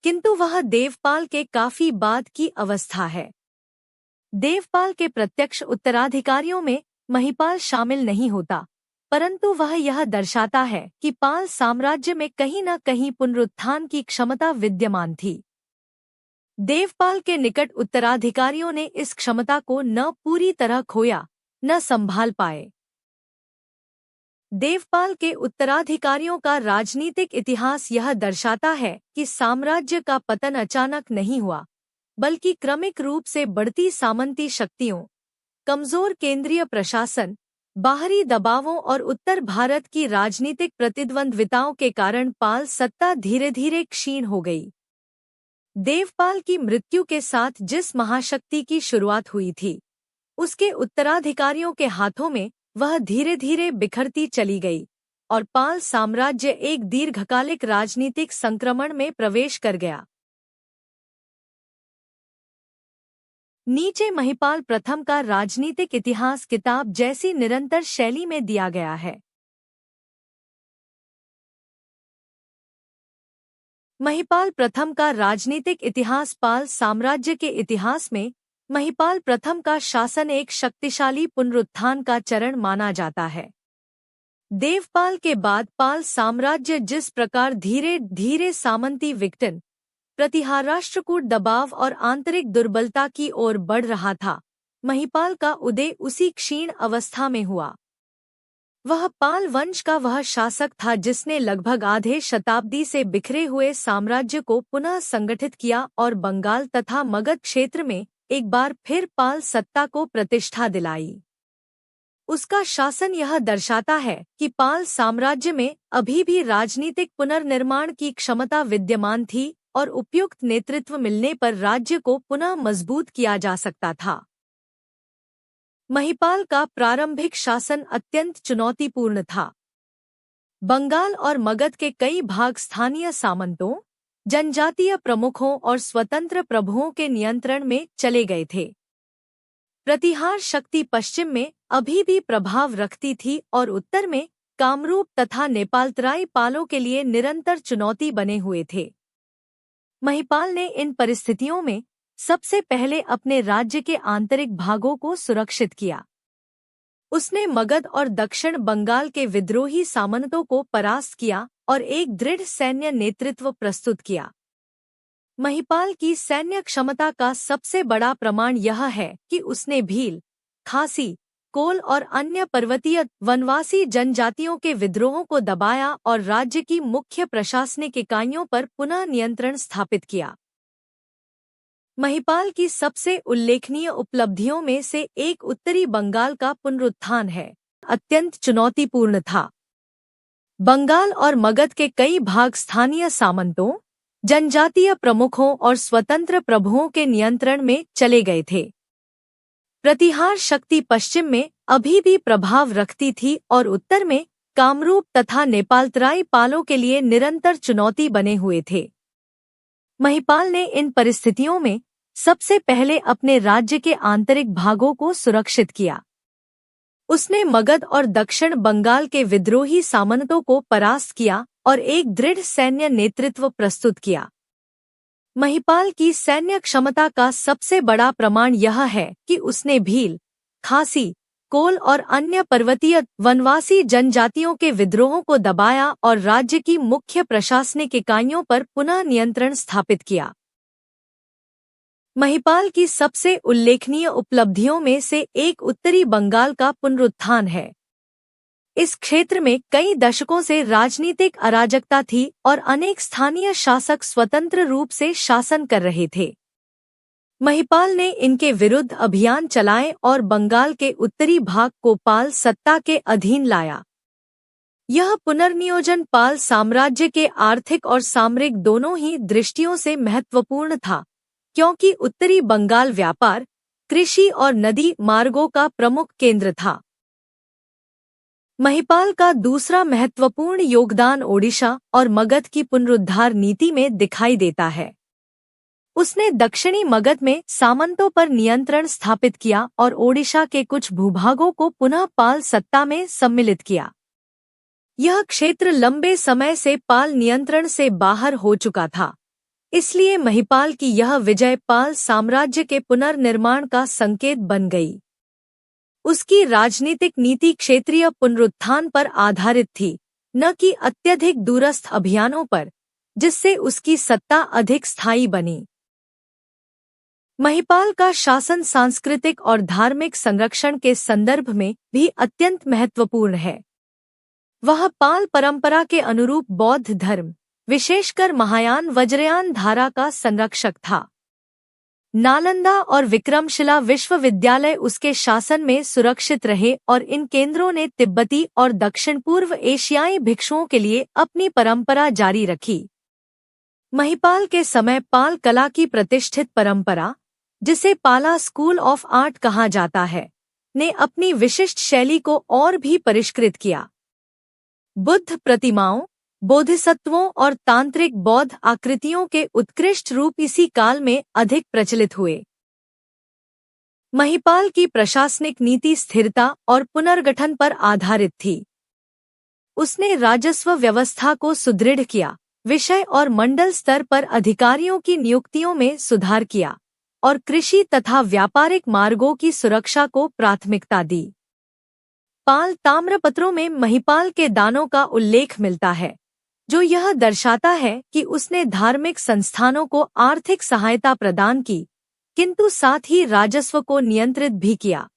S1: किंतु वह देवपाल के काफी बाद की अवस्था है। देवपाल के प्रत्यक्ष उत्तराधिकारियों में महिपाल शामिल नहीं होता, परंतु वह यह दर्शाता है कि पाल साम्राज्य में कहीं न कहीं पुनरुत्थान की क्षमता विद्यमान थी। देवपाल के निकट उत्तराधिकारियों ने इस क्षमता को न पूरी तरह खोया, न संभाल पाए। देवपाल के उत्तराधिकारियों का राजनीतिक इतिहास यह दर्शाता है कि साम्राज्य का पतन अचानक नहीं हुआ, बल्कि क्रमिक रूप से बढ़ती सामंती शक्तियों, कमजोर केंद्रीय प्रशासन, बाहरी दबावों और उत्तर भारत की राजनीतिक प्रतिद्वंद्विताओं के कारण पाल सत्ता धीरे धीरे क्षीण हो गई। देवपाल की मृत्यु के साथ जिस महाशक्ति की शुरुआत हुई थी, उसके उत्तराधिकारियों के हाथों में वह धीरे धीरे बिखरती चली गई और पाल साम्राज्य एक दीर्घकालिक राजनीतिक संक्रमण में प्रवेश कर गया। नीचे महिपाल प्रथम का राजनीतिक इतिहास किताब जैसी निरंतर शैली में दिया गया है। महिपाल प्रथम का राजनीतिक इतिहास पाल साम्राज्य के इतिहास में महिपाल प्रथम का शासन एक शक्तिशाली पुनरुत्थान का चरण माना जाता है। देवपाल के बाद पाल साम्राज्य जिस प्रकार धीरे धीरे सामंती विघटन, प्रतिहार, राष्ट्रकूट दबाव और आंतरिक दुर्बलता की ओर बढ़ रहा था, महिपाल का उदय उसी क्षीण अवस्था में हुआ। वह पाल वंश का वह शासक था जिसने लगभग आधे शताब्दी से बिखरे हुए साम्राज्य को पुनः संगठित किया और बंगाल तथा मगध क्षेत्र में एक बार फिर पाल सत्ता को प्रतिष्ठा दिलाई। उसका शासन यह दर्शाता है कि पाल साम्राज्य में अभी भी राजनीतिक पुनर्निर्माण की क्षमता विद्यमान थी और उपयुक्त नेतृत्व मिलने पर राज्य को पुनः मजबूत किया जा सकता था। महिपाल का प्रारंभिक शासन अत्यंत चुनौतीपूर्ण था। बंगाल और मगध के कई भाग स्थानीय सामंतों, जनजातीय प्रमुखों और स्वतंत्र प्रभुओं के नियंत्रण में चले गए थे। प्रतिहार शक्ति पश्चिम में अभी भी प्रभाव रखती थी और उत्तर में कामरूप तथा नेपालतराई पालों के लिए निरंतर चुनौती बने हुए थे। महिपाल ने इन परिस्थितियों में सबसे पहले अपने राज्य के आंतरिक भागों को सुरक्षित किया। उसने मगध और दक्षिण बंगाल के विद्रोही सामंतों को परास्त किया और एक दृढ़ सैन्य नेतृत्व प्रस्तुत किया। महिपाल की सैन्य क्षमता का सबसे बड़ा प्रमाण यह है कि उसने भील, खासी, कोल और अन्य पर्वतीय वनवासी जनजातियों के विद्रोहों को दबाया और राज्य की मुख्य प्रशासनिक इकाइयों पर पुनः नियंत्रण स्थापित किया। महिपाल की सबसे उल्लेखनीय उपलब्धियों में से एक उत्तरी बंगाल का पुनरुत्थान है। अत्यंत चुनौतीपूर्ण था। बंगाल और मगध के कई भाग स्थानीय सामंतों, जनजातीय प्रमुखों और स्वतंत्र प्रभुओं के नियंत्रण में चले गए थे। प्रतिहार शक्ति पश्चिम में अभी भी प्रभाव रखती थी और उत्तर में कामरूप तथा नेपालतराई पालों के लिए निरंतर चुनौती बने हुए थे। महिपाल ने इन परिस्थितियों में सबसे पहले अपने राज्य के आंतरिक भागों को सुरक्षित किया। उसने मगध और दक्षिण बंगाल के विद्रोही सामंतों को परास्त किया और एक दृढ़ सैन्य नेतृत्व प्रस्तुत किया। महिपाल की सैन्य क्षमता का सबसे बड़ा प्रमाण यह है कि उसने भील, खासी, कोल और अन्य पर्वतीय वनवासी जनजातियों के विद्रोहों को दबाया और राज्य की मुख्य प्रशासनिक इकाइयों पर पुनः नियंत्रण स्थापित किया। महिपाल की सबसे उल्लेखनीय उपलब्धियों में से एक उत्तरी बंगाल का पुनरुत्थान है। इस क्षेत्र में कई दशकों से राजनीतिक अराजकता थी और अनेक स्थानीय शासक स्वतंत्र रूप से शासन कर रहे थे। महिपाल ने इनके विरुद्ध अभियान चलाए और बंगाल के उत्तरी भाग को पाल सत्ता के अधीन लाया। यह पुनर्नियोजन पाल साम्राज्य के आर्थिक और सामरिक दोनों ही दृष्टियों से महत्वपूर्ण था, क्योंकि उत्तरी बंगाल व्यापार, कृषि और नदी मार्गों का प्रमुख केंद्र था। महिपाल का दूसरा महत्वपूर्ण योगदान ओडिशा और मगध की पुनरुद्धार नीति में दिखाई देता है। उसने दक्षिणी मगध में सामंतों पर नियंत्रण स्थापित किया और ओडिशा के कुछ भूभागों को पुनः पाल सत्ता में सम्मिलित किया। यह क्षेत्र लंबे समय से पाल नियंत्रण से बाहर हो चुका था, इसलिए महिपाल की यह विजय पाल साम्राज्य के पुनर्निर्माण का संकेत बन गई। उसकी राजनीतिक नीति क्षेत्रीय पुनरुत्थान पर आधारित थी, न कि अत्यधिक दूरस्थ अभियानों पर, जिससे उसकी सत्ता अधिक स्थायी बनी। महिपाल का शासन सांस्कृतिक और धार्मिक संरक्षण के संदर्भ में भी अत्यंत महत्वपूर्ण है। वह पाल परंपरा के अनुरूप बौद्ध धर्म, विशेषकर महायान वज्रयान धारा का संरक्षक था। नालंदा और विक्रमशिला विश्वविद्यालय उसके शासन में सुरक्षित रहे और इन केंद्रों ने तिब्बती और दक्षिण पूर्व एशियाई भिक्षुओं के लिए अपनी परंपरा जारी रखी। महिपाल के समय पाल कला की प्रतिष्ठित परंपरा, जिसे पाला स्कूल ऑफ आर्ट कहा जाता है, ने अपनी विशिष्ट शैली को और भी परिष्कृत किया। बुद्ध प्रतिमाओं, बोधिसत्वों और तांत्रिक बौद्ध आकृतियों के उत्कृष्ट रूप इसी काल में अधिक प्रचलित हुए। महिपाल की प्रशासनिक नीति स्थिरता और पुनर्गठन पर आधारित थी। उसने राजस्व व्यवस्था को सुदृढ़ किया, विषय और मंडल स्तर पर अधिकारियों की नियुक्तियों में सुधार किया और कृषि तथा व्यापारिक मार्गों की सुरक्षा को प्राथमिकता दी। पाल ताम्रपत्रों में महिपाल के दानों का उल्लेख मिलता है, जो यह दर्शाता है कि उसने धार्मिक संस्थानों को आर्थिक सहायता प्रदान की, किंतु साथ ही राजस्व को नियंत्रित भी किया।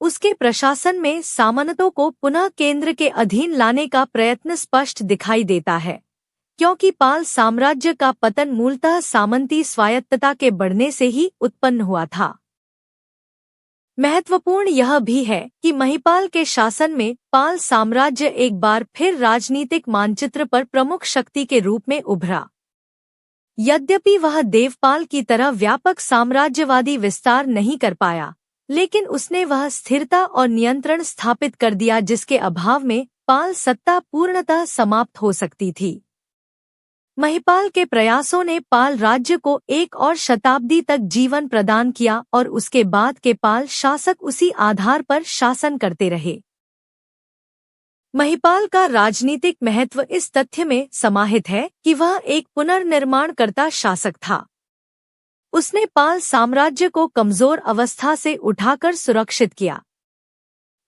S1: उसके प्रशासन में सामंतों को पुनः केंद्र के अधीन लाने का प्रयत्न स्पष्ट दिखाई देता है, क्योंकि पाल साम्राज्य का पतन मूलतः सामंती स्वायत्तता के बढ़ने से ही उत्पन्न हुआ था। महत्वपूर्ण यह भी है कि महिपाल के शासन में पाल साम्राज्य एक बार फिर राजनीतिक मानचित्र पर प्रमुख शक्ति के रूप में उभरा। यद्यपि वह देवपाल की तरह व्यापक साम्राज्यवादी विस्तार नहीं कर पाया, लेकिन उसने वह स्थिरता और नियंत्रण स्थापित कर दिया जिसके अभाव में पाल सत्ता पूर्णतः समाप्त हो सकती थी। महिपाल के प्रयासों ने पाल राज्य को एक और शताब्दी तक जीवन प्रदान किया और उसके बाद के पाल शासक उसी आधार पर शासन करते रहे। महिपाल का राजनीतिक महत्व इस तथ्य में समाहित है कि वह एक पुनर्निर्माणकर्ता शासक था। उसने पाल साम्राज्य को कमजोर अवस्था से उठाकर सुरक्षित किया।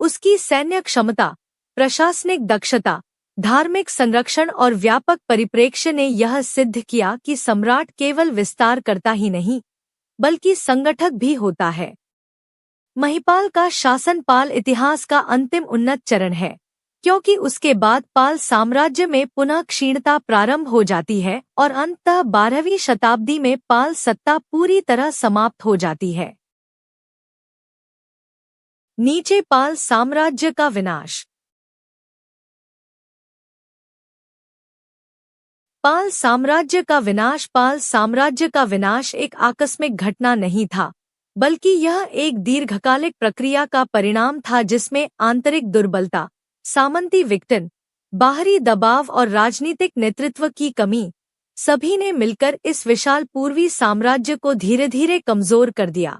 S1: उसकी सैन्य क्षमता, प्रशासनिक दक्षता, धार्मिक संरक्षण और व्यापक परिप्रेक्ष्य ने यह सिद्ध किया कि सम्राट केवल विस्तार करता ही नहीं, बल्कि संगठक भी होता है। महिपाल का शासन पाल इतिहास का अंतिम उन्नत चरण है, क्योंकि उसके बाद पाल साम्राज्य में पुनः क्षीणता प्रारंभ हो जाती है और अंततः 12वीं शताब्दी में पाल सत्ता पूरी तरह समाप्त हो जाती है। नीचे पाल साम्राज्य का विनाश। पाल साम्राज्य का विनाश। पाल साम्राज्य का विनाश एक आकस्मिक घटना नहीं था, बल्कि यह एक दीर्घकालिक प्रक्रिया का परिणाम था जिसमें आंतरिक दुर्बलता, सामंती विघटन, बाहरी दबाव और राजनीतिक नेतृत्व की कमी, सभी ने मिलकर इस विशाल पूर्वी साम्राज्य को धीरे धीरे कमजोर कर दिया।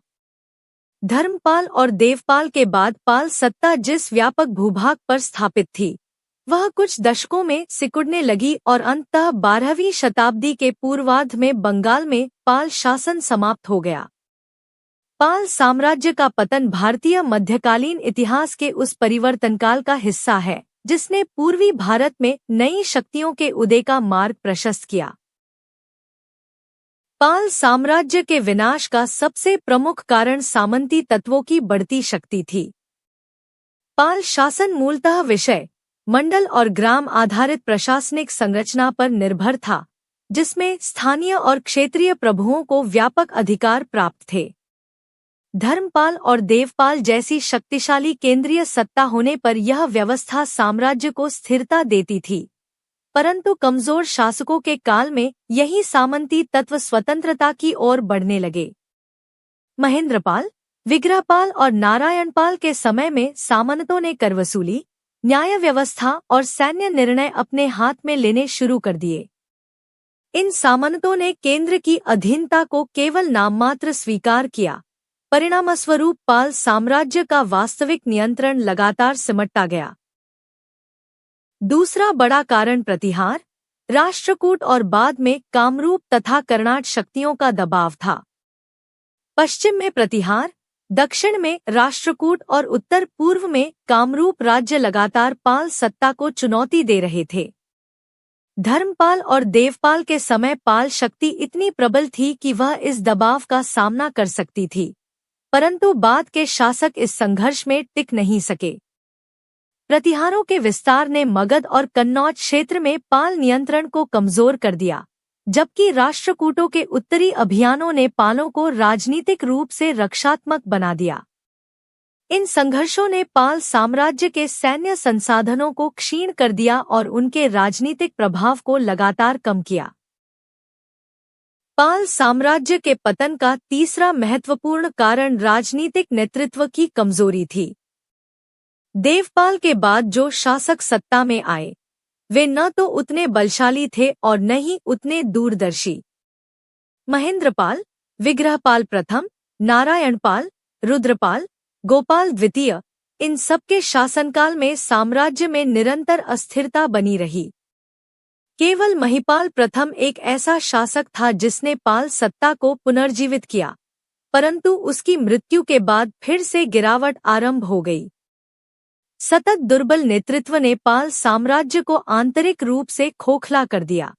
S1: धर्मपाल और देवपाल के बाद पाल सत्ता जिस व्यापक भूभाग पर स्थापित थी, वह कुछ दशकों में सिकुड़ने लगी और अंततः 12वीं शताब्दी के पूर्वार्ध में बंगाल में पाल शासन समाप्त हो गया। पाल साम्राज्य का पतन भारतीय मध्यकालीन इतिहास के उस परिवर्तनकाल का हिस्सा है जिसने पूर्वी भारत में नई शक्तियों के उदय का मार्ग प्रशस्त किया। पाल साम्राज्य के विनाश का सबसे प्रमुख कारण सामंती तत्वों की बढ़ती शक्ति थी। पाल शासन मूलतः विषय, मंडल और ग्राम आधारित प्रशासनिक संरचना पर निर्भर था, जिसमें स्थानीय और क्षेत्रीय प्रभुओं को व्यापक अधिकार प्राप्त थे। धर्मपाल और देवपाल जैसी शक्तिशाली केंद्रीय सत्ता होने पर यह व्यवस्था साम्राज्य को स्थिरता देती थी, परंतु कमजोर शासकों के काल में यही सामंती तत्व स्वतंत्रता की ओर बढ़ने लगे। महेंद्रपाल, विग्रहपाल और नारायणपाल के समय में सामंतों ने कर वसूली, न्याय व्यवस्था और सैन्य निर्णय अपने हाथ में लेने शुरू कर दिए। इन सामंतों ने केंद्र की अधीनता को केवल नाममात्र स्वीकार किया। परिणामस्वरूप पाल साम्राज्य का वास्तविक नियंत्रण लगातार सिमटता गया। दूसरा बड़ा कारण प्रतिहार, राष्ट्रकूट और बाद में कामरूप तथा कर्नाट शक्तियों का दबाव था। पश्चिम में प्रतिहार, दक्षिण में राष्ट्रकूट और उत्तर पूर्व में कामरूप राज्य लगातार पाल सत्ता को चुनौती दे रहे थे। धर्मपाल और देवपाल के समय पाल शक्ति इतनी प्रबल थी कि वह इस दबाव का सामना कर सकती थी, परंतु बाद के शासक इस संघर्ष में टिक नहीं सके। प्रतिहारों के विस्तार ने मगध और कन्नौज क्षेत्र में पाल नियंत्रण को कमजोर कर दिया, जबकि राष्ट्रकूटों के उत्तरी अभियानों ने पालों को राजनीतिक रूप से रक्षात्मक बना दिया। इन संघर्षों ने पाल साम्राज्य के सैन्य संसाधनों को क्षीण कर दिया और उनके राजनीतिक प्रभाव को लगातार कम किया। पाल साम्राज्य के पतन का तीसरा महत्वपूर्ण कारण राजनीतिक नेतृत्व की कमजोरी थी। देवपाल के बाद जो शासक सत्ता में आए, वे न तो उतने बलशाली थे और न ही उतने दूरदर्शी। महेंद्रपाल, विग्रहपाल प्रथम, नारायणपाल, रुद्रपाल, गोपाल द्वितीय, इन सबके शासनकाल में साम्राज्य में निरंतर अस्थिरता बनी रही। केवल महिपाल प्रथम एक ऐसा शासक था जिसने पाल सत्ता को पुनर्जीवित किया, परंतु उसकी मृत्यु के बाद फिर से गिरावट आरंभ हो गई। सतत दुर्बल नेतृत्व ने पाल साम्राज्य को आंतरिक रूप से खोखला कर दिया।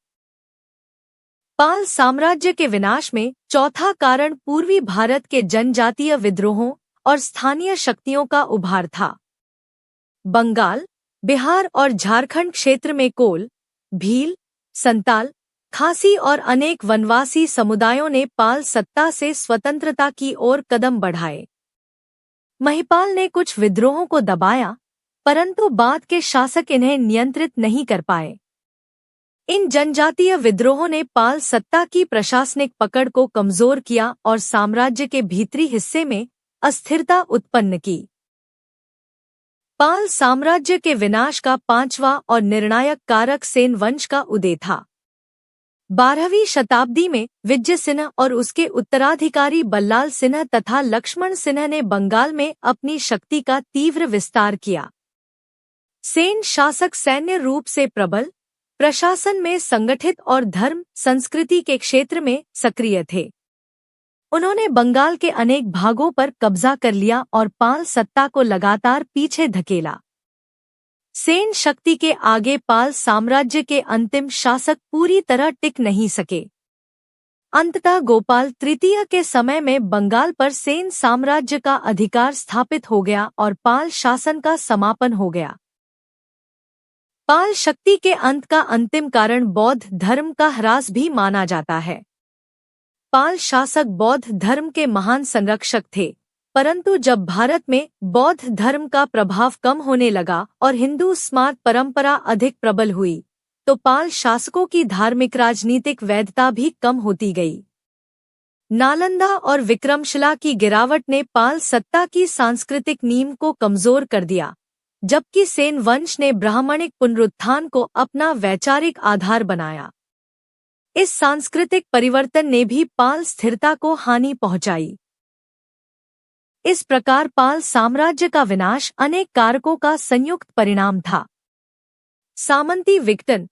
S1: पाल साम्राज्य के विनाश में चौथा कारण पूर्वी भारत के जनजातीय विद्रोहों और स्थानीय शक्तियों का उभार था। बंगाल, बिहार और झारखंड क्षेत्र में कोल, भील, संताल, खासी और अनेक वनवासी समुदायों ने पाल सत्ता से स्वतंत्रता की ओर कदम बढ़ाए। महिपाल ने कुछ विद्रोहों को दबाया, परंतु बाद के शासक इन्हें नियंत्रित नहीं कर पाए। इन जनजातीय विद्रोहों ने पाल सत्ता की प्रशासनिक पकड़ को कमजोर किया और साम्राज्य के भीतरी हिस्से में अस्थिरता उत्पन्न की। पाल साम्राज्य के विनाश का पांचवा और निर्णायक कारक सेन वंश का उदय था। 12वीं शताब्दी में विजय सिंह और उसके उत्तराधिकारी बल्लाल सिंह तथा लक्ष्मण सिंह ने बंगाल में अपनी शक्ति का तीव्र विस्तार किया। सेन शासक सैन्य रूप से प्रबल, प्रशासन में संगठित और धर्म संस्कृति के क्षेत्र में सक्रिय थे। उन्होंने बंगाल के अनेक भागों पर कब्जा कर लिया और पाल सत्ता को लगातार पीछे धकेला। सेन शक्ति के आगे पाल साम्राज्य के अंतिम शासक पूरी तरह टिक नहीं सके। अंततः गोपाल तृतीय के समय में बंगाल पर सेन साम्राज्य का अधिकार स्थापित हो गया और पाल शासन का समापन हो गया। पाल शक्ति के अंत का अंतिम कारण बौद्ध धर्म का ह्रास भी माना जाता है। पाल शासक बौद्ध धर्म के महान संरक्षक थे, परंतु जब भारत में बौद्ध धर्म का प्रभाव कम होने लगा और हिंदू स्मार्त परंपरा अधिक प्रबल हुई, तो पाल शासकों की धार्मिक राजनीतिक वैधता भी कम होती गई। नालंदा और विक्रमशिला की गिरावट ने पाल सत्ता की सांस्कृतिक नींव को कमजोर कर दिया, जबकि सेन वंश ने ब्राह्मणिक पुनरुत्थान को अपना वैचारिक आधार बनाया। इस सांस्कृतिक परिवर्तन ने भी पाल स्थिरता को हानि पहुंचाई। इस प्रकार पाल साम्राज्य का विनाश अनेक कारकों का संयुक्त परिणाम था। सामंती विघटन,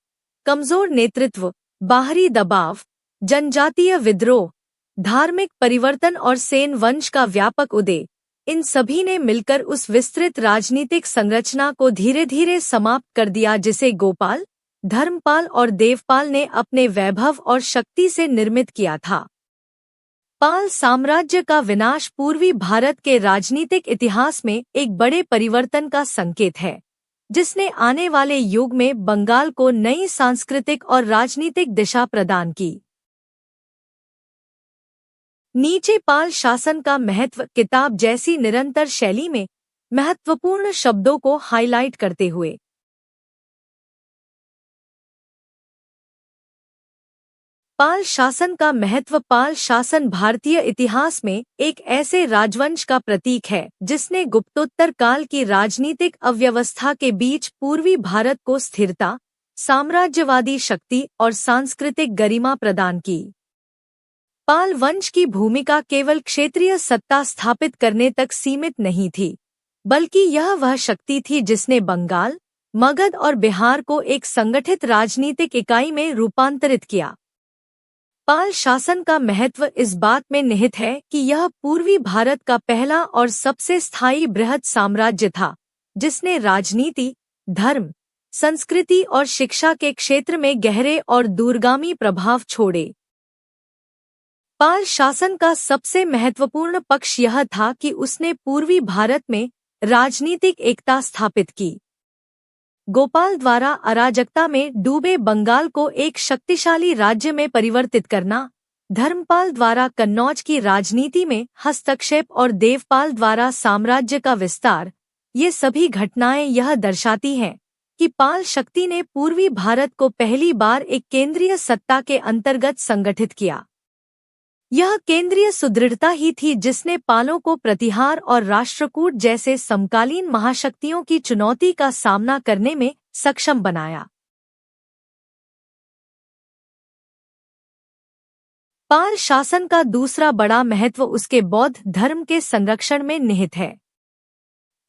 S1: कमजोर नेतृत्व, बाहरी दबाव, जनजातीय विद्रोह, धार्मिक परिवर्तन और सेन वंश का व्यापक उदय, इन सभी ने मिलकर उस विस्तृत राजनीतिक संरचना को धीरे धीरे समाप्त कर दिया जिसे गोपाल, धर्मपाल और देवपाल ने अपने वैभव और शक्ति से निर्मित किया था। पाल साम्राज्य का विनाश पूर्वी भारत के राजनीतिक इतिहास में एक बड़े परिवर्तन का संकेत है, जिसने आने वाले युग में बंगाल को नई सांस्कृतिक और राजनीतिक दिशा प्रदान की। नीचे पाल शासन का महत्व किताब जैसी निरंतर शैली में महत्वपूर्ण शब्दों को हाइलाइट करते हुए। पाल शासन का महत्व। पाल शासन भारतीय इतिहास में एक ऐसे राजवंश का प्रतीक है जिसने गुप्तोत्तर काल की राजनीतिक अव्यवस्था के बीच पूर्वी भारत को स्थिरता, साम्राज्यवादी शक्ति और सांस्कृतिक गरिमा प्रदान की। पाल वंश की भूमिका केवल क्षेत्रीय सत्ता स्थापित करने तक सीमित नहीं थी, बल्कि यह वह शक्ति थी जिसने बंगाल, मगध और बिहार को एक संगठित राजनीतिक इकाई में रूपांतरित किया। पाल शासन का महत्व इस बात में निहित है कि यह पूर्वी भारत का पहला और सबसे स्थायी बृहद साम्राज्य था, जिसने राजनीति, धर्म, संस्कृति और शिक्षा के क्षेत्र में गहरे और दूरगामी प्रभाव छोड़े। पाल शासन का सबसे महत्वपूर्ण पक्ष यह था कि उसने पूर्वी भारत में राजनीतिक एकता स्थापित की। गोपाल द्वारा अराजकता में डूबे बंगाल को एक शक्तिशाली राज्य में परिवर्तित करना, धर्मपाल द्वारा कन्नौज की राजनीति में हस्तक्षेप और देवपाल द्वारा साम्राज्य का विस्तार, ये सभी घटनाएं यह दर्शाती हैं कि पाल शक्ति ने पूर्वी भारत को पहली बार एक केंद्रीय सत्ता के अंतर्गत संगठित किया। यह केंद्रीय सुदृढ़ता ही थी जिसने पालों को प्रतिहार और राष्ट्रकूट जैसे समकालीन महाशक्तियों की चुनौती का सामना करने में सक्षम बनाया। पाल शासन का दूसरा बड़ा महत्व उसके बौद्ध धर्म के संरक्षण में निहित है।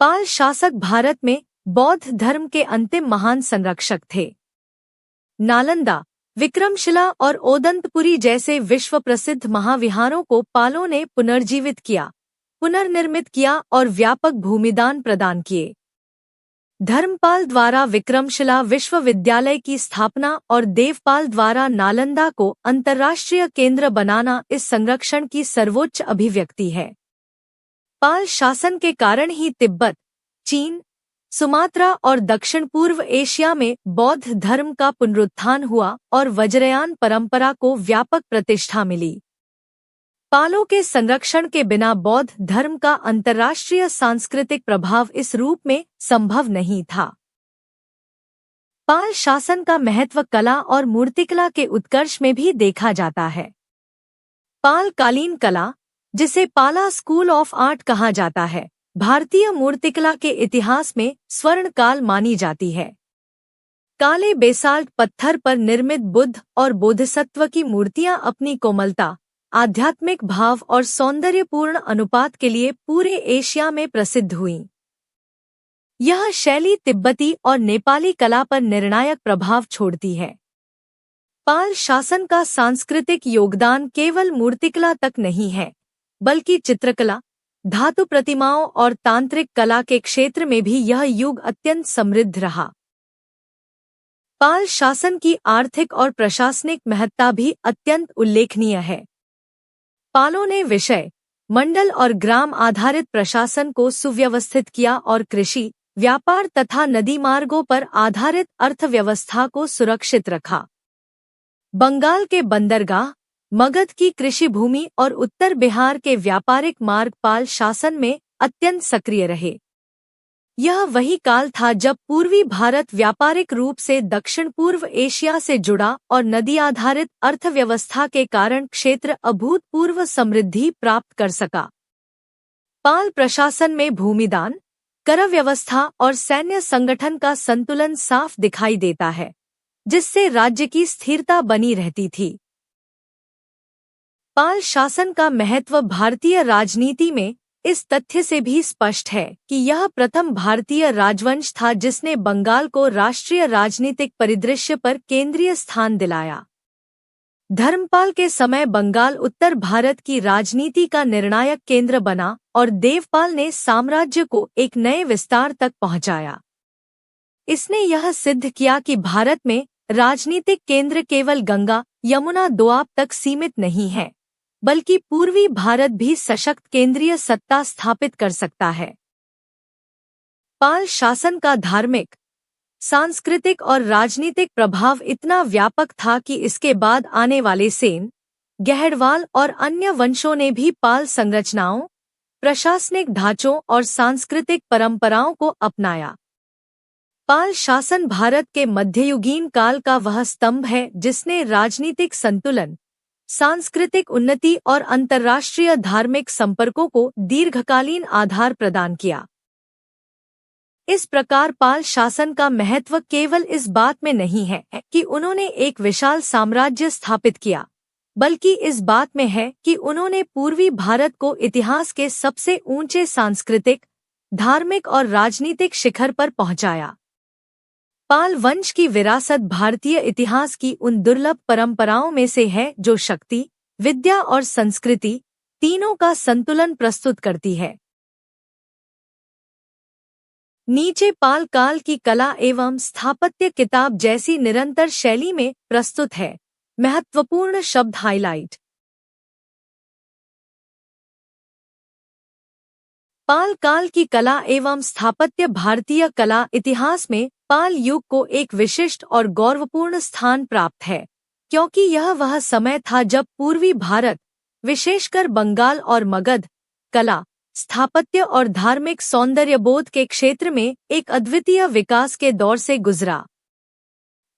S1: पाल शासक भारत में बौद्ध धर्म के अंतिम महान संरक्षक थे। नालंदा, विक्रमशिला और ओदंतपुरी जैसे विश्व प्रसिद्ध महाविहारों को पालों ने पुनर्जीवित किया, पुनर्निर्मित किया और व्यापक भूमिदान प्रदान किए। धर्मपाल द्वारा विक्रमशिला विश्वविद्यालय की स्थापना और देवपाल द्वारा नालंदा को अंतर्राष्ट्रीय केंद्र बनाना इस संरक्षण की सर्वोच्च अभिव्यक्ति है। पाल शासन के कारण ही तिब्बत, चीन, सुमात्रा और दक्षिण पूर्व एशिया में बौद्ध धर्म का पुनरुत्थान हुआ और वज्रयान परंपरा को व्यापक प्रतिष्ठा मिली। पालों के संरक्षण के बिना बौद्ध धर्म का अंतर्राष्ट्रीय सांस्कृतिक प्रभाव इस रूप में संभव नहीं था। पाल शासन का महत्व कला और मूर्तिकला के उत्कर्ष में भी देखा जाता है। पाल कालीन कला, जिसे पाला स्कूल ऑफ आर्ट कहा जाता है, भारतीय मूर्तिकला के इतिहास में स्वर्ण काल मानी जाती है। काले बेसाल्ट पत्थर पर निर्मित बुद्ध और बोधिसत्व की मूर्तियां अपनी कोमलता, आध्यात्मिक भाव और सौंदर्यपूर्ण अनुपात के लिए पूरे एशिया में प्रसिद्ध हुईं। यह शैली तिब्बती और नेपाली कला पर निर्णायक प्रभाव छोड़ती है। पाल शासन का सांस्कृतिक योगदान केवल मूर्तिकला तक नहीं है, बल्कि चित्रकला, धातु प्रतिमाओं और तांत्रिक कला के क्षेत्र में भी यह युग अत्यंत समृद्ध रहा। पाल शासन की आर्थिक और प्रशासनिक महत्ता भी अत्यंत उल्लेखनीय है। पालों ने विषय, मंडल और ग्राम आधारित प्रशासन को सुव्यवस्थित किया और कृषि, व्यापार तथा नदी मार्गों पर आधारित अर्थव्यवस्था को सुरक्षित रखा। बंगाल के बंदरगाह, मगध की कृषि भूमि और उत्तर बिहार के व्यापारिक मार्ग पाल शासन में अत्यंत सक्रिय रहे। यह वही काल था जब पूर्वी भारत व्यापारिक रूप से दक्षिण पूर्व एशिया से जुड़ा और नदी आधारित अर्थव्यवस्था के कारण क्षेत्र अभूतपूर्व समृद्धि प्राप्त कर सका। पाल प्रशासन में भूमिदान, कर व्यवस्था और सैन्य संगठन का संतुलन साफ दिखाई देता है, जिससे राज्य की स्थिरता बनी रहती थी। पाल शासन का महत्व भारतीय राजनीति में इस तथ्य से भी स्पष्ट है कि यह प्रथम भारतीय राजवंश था जिसने बंगाल को राष्ट्रीय राजनीतिक परिदृश्य पर केंद्रीय स्थान दिलाया। धर्मपाल के समय बंगाल उत्तर भारत की राजनीति का निर्णायक केंद्र बना और देवपाल ने साम्राज्य को एक नए विस्तार तक पहुंचाया। इसने यह सिद्ध किया कि भारत में राजनीतिक केंद्र केवल गंगा यमुना दोआब तक सीमित नहीं है, बल्कि पूर्वी भारत भी सशक्त केंद्रीय सत्ता स्थापित कर सकता है। पाल शासन का धार्मिक, सांस्कृतिक और राजनीतिक प्रभाव इतना व्यापक था कि इसके बाद आने वाले सेन, गहड़वाल और अन्य वंशों ने भी पाल संरचनाओं, प्रशासनिक ढांचों और सांस्कृतिक परंपराओं को अपनाया। पाल शासन भारत के मध्ययुगीन काल का वह स्तंभ है जिसने राजनीतिक संतुलन, सांस्कृतिक उन्नति और अंतर्राष्ट्रीय धार्मिक संपर्कों को दीर्घकालीन आधार प्रदान किया। इस प्रकार पाल शासन का महत्व केवल इस बात में नहीं है कि उन्होंने एक विशाल साम्राज्य स्थापित किया, बल्कि इस बात में है कि उन्होंने पूर्वी भारत को इतिहास के सबसे ऊंचे सांस्कृतिक, धार्मिक और राजनीतिक शिखर पर पहुंचाया। पाल वंश की विरासत भारतीय इतिहास की उन दुर्लभ परंपराओं में से है जो शक्ति, विद्या और संस्कृति तीनों का संतुलन प्रस्तुत करती है। नीचे पाल काल की कला एवं स्थापत्य किताब जैसी निरंतर शैली में प्रस्तुत है। महत्वपूर्ण शब्द हाइलाइट। पाल काल की कला एवं स्थापत्य भारतीय कला इतिहास में पाल युग को एक विशिष्ट और गौरवपूर्ण स्थान प्राप्त है, क्योंकि यह वह समय था जब पूर्वी भारत, विशेषकर बंगाल और मगध, कला, स्थापत्य और धार्मिक सौंदर्यबोध के क्षेत्र में एक अद्वितीय विकास के दौर से गुजरा।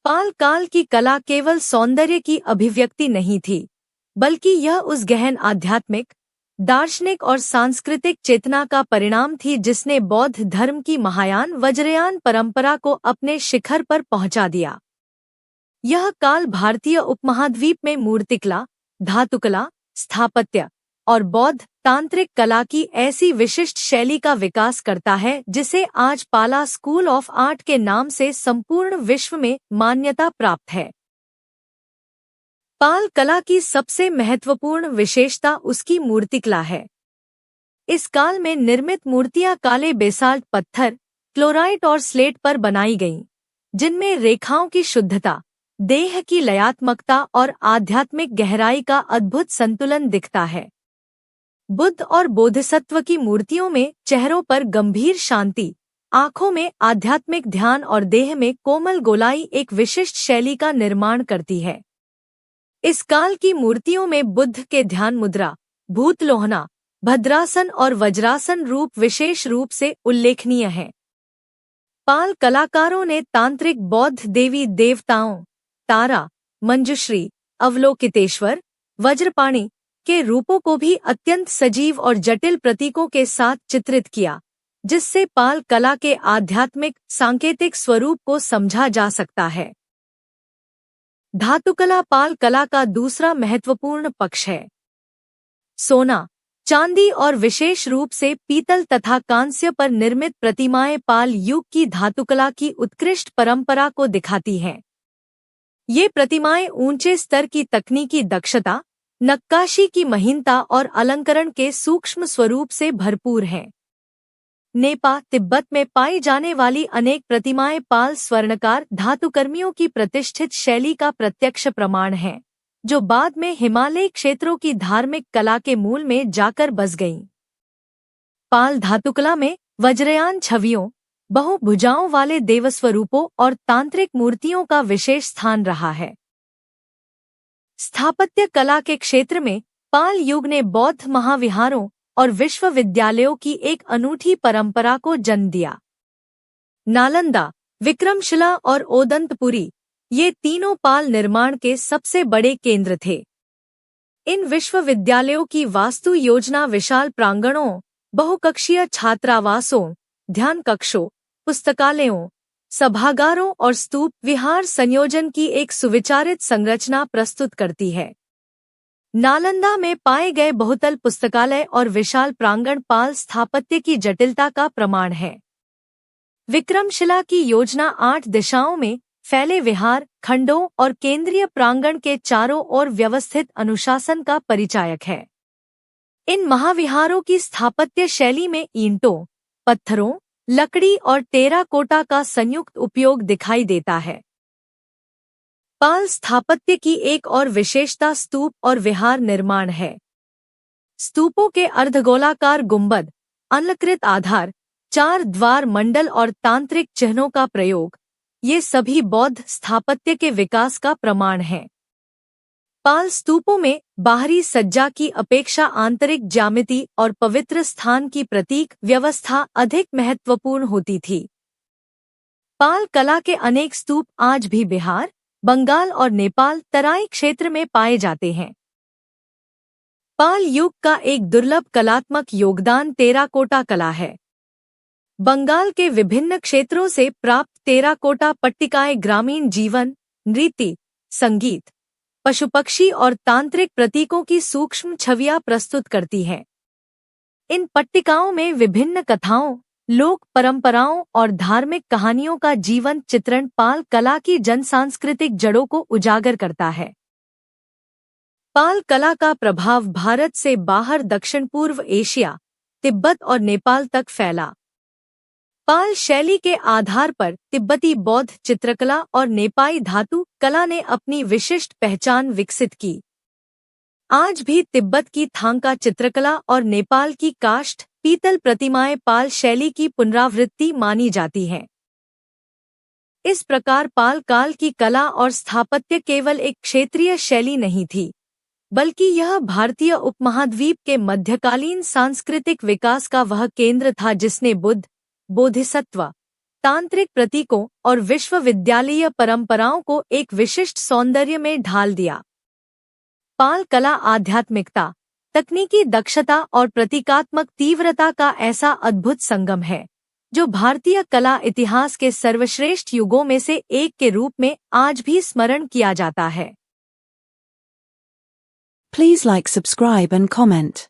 S1: पाल काल की कला केवल सौंदर्य की अभिव्यक्ति नहीं थी, बल्कि यह उस गहन आध्यात्मिक, दार्शनिक और सांस्कृतिक चेतना का परिणाम थी जिसने बौद्ध धर्म की महायान वज्रयान परंपरा को अपने शिखर पर पहुंचा दिया। यह काल भारतीय उपमहाद्वीप में मूर्तिकला, धातुकला, स्थापत्य और बौद्ध तांत्रिक कला की ऐसी विशिष्ट शैली का विकास करता है जिसे आज पाला स्कूल ऑफ आर्ट के नाम से संपूर्ण विश्व में मान्यता प्राप्त है। पाल कला की सबसे महत्वपूर्ण विशेषता उसकी मूर्तिकला है। इस काल में निर्मित मूर्तियां काले बेसाल्ट पत्थर, क्लोराइट और स्लेट पर बनाई गईं, जिनमें रेखाओं की शुद्धता, देह की लयात्मकता और आध्यात्मिक गहराई का अद्भुत संतुलन दिखता है। बुद्ध और बोधिसत्व की मूर्तियों में चेहरों पर गंभीर शांति, आंखों में आध्यात्मिक ध्यान और देह में कोमल गोलाई एक विशिष्ट शैली का निर्माण करती है। इस काल की मूर्तियों में बुद्ध के ध्यान मुद्रा, भूतलोहना, भद्रासन और वज्रासन रूप विशेष रूप से उल्लेखनीय हैं। पाल कलाकारों ने तांत्रिक बौद्ध देवी देवताओं तारा, मंजुश्री, अवलोकितेश्वर, वज्रपाणि के रूपों को भी अत्यंत सजीव और जटिल प्रतीकों के साथ चित्रित किया, जिससे पाल कला के आध्यात्मिक सांकेतिक स्वरूप को समझा जा सकता है। धातुकला पाल कला का दूसरा महत्वपूर्ण पक्ष है। सोना, चांदी और विशेष रूप से पीतल तथा कांस्य पर निर्मित प्रतिमाएं पाल युग की धातुकला की उत्कृष्ट परंपरा को दिखाती हैं। ये प्रतिमाएं ऊंचे स्तर की तकनीकी दक्षता, नक्काशी की महीनता और अलंकरण के सूक्ष्म स्वरूप से भरपूर हैं। नेपाल, तिब्बत में पाई जाने वाली अनेक प्रतिमाएं पाल स्वर्णकार धातुकर्मियों की प्रतिष्ठित शैली का प्रत्यक्ष प्रमाण हैं, जो बाद में हिमालयी क्षेत्रों की धार्मिक कला के मूल में जाकर बस गईं। पाल धातुकला में वज्रयान छवियों, बहुभुजाओं वाले देवस्वरूपों और तांत्रिक मूर्तियों का विशेष स्थान रहा है। स्थापत्य कला के क्षेत्र में पाल युग ने बौद्ध महाविहारों और विश्वविद्यालयों की एक अनूठी परंपरा को जन्म दिया। नालंदा, विक्रमशिला और ओदंतपुरी, ये तीनों पाल निर्माण के सबसे बड़े केंद्र थे। इन विश्वविद्यालयों की वास्तु योजना विशाल प्रांगणों, बहुकक्षीय छात्रावासों, ध्यान कक्षों, पुस्तकालयों, सभागारों और स्तूप विहार संयोजन की एक सुविचारित संरचना प्रस्तुत करती है। नालंदा में पाए गए बहुतल पुस्तकालय और विशाल प्रांगण पाल स्थापत्य की जटिलता का प्रमाण है। विक्रमशिला की योजना 8 दिशाओं में फैले विहार खंडों और केंद्रीय प्रांगण के चारों ओर व्यवस्थित अनुशासन का परिचायक है। इन महाविहारों की स्थापत्य शैली में ईंटों, पत्थरों, लकड़ी और टेराकोटा का संयुक्त उपयोग दिखाई देता है। पाल स्थापत्य की एक और विशेषता स्तूप और विहार निर्माण है। स्तूपों के अर्धगोलाकार गुंबद, अलंकृत आधार, 4 द्वार मंडल और तांत्रिक चिन्हों का प्रयोग, ये सभी बौद्ध स्थापत्य के विकास का प्रमाण है। पाल स्तूपों में बाहरी सज्जा की अपेक्षा आंतरिक ज्यामिति और पवित्र स्थान की प्रतीक व्यवस्था अधिक महत्वपूर्ण होती थी। पाल कला के अनेक स्तूप आज भी बिहार, बंगाल और नेपाल तराई क्षेत्र में पाए जाते हैं। पाल युग का एक दुर्लभ कलात्मक योगदान टेराकोटा कला है। बंगाल के विभिन्न क्षेत्रों से प्राप्त टेराकोटा पट्टिकाएं ग्रामीण जीवन, नृत्य, संगीत, पशुपक्षी और तांत्रिक प्रतीकों की सूक्ष्म छवियां प्रस्तुत करती हैं। इन पट्टिकाओं में विभिन्न कथाओं, लोक परंपराओं और धार्मिक कहानियों का जीवंत चित्रण पाल कला की जनसांस्कृतिक जड़ों को उजागर करता है। पाल कला का प्रभाव भारत से बाहर दक्षिण पूर्व एशिया, तिब्बत और नेपाल तक फैला। पाल शैली के आधार पर तिब्बती बौद्ध चित्रकला और नेपाली धातु कला ने अपनी विशिष्ट पहचान विकसित की। आज भी तिब्बत की थांका चित्रकला और नेपाल की काष्ठ पीतल प्रतिमाएं पाल शैली की पुनरावृत्ति मानी जाती हैं। इस प्रकार पाल काल की कला और स्थापत्य केवल एक क्षेत्रीय शैली नहीं थी, बल्कि यह भारतीय उपमहाद्वीप के मध्यकालीन सांस्कृतिक विकास का वह केंद्र था जिसने बुद्ध, बोधिसत्व, तांत्रिक प्रतीकों और विश्वविद्यालयीय परंपराओं को एक विशिष्ट सौंदर्य में ढाल दिया। पाल कला आध्यात्मिकता, तकनीकी दक्षता और प्रतीकात्मक तीव्रता का ऐसा अद्भुत संगम है, जो भारतीय कला इतिहास के सर्वश्रेष्ठ युगों में से एक के रूप में आज भी स्मरण किया जाता है।
S2: Please like, subscribe and comment.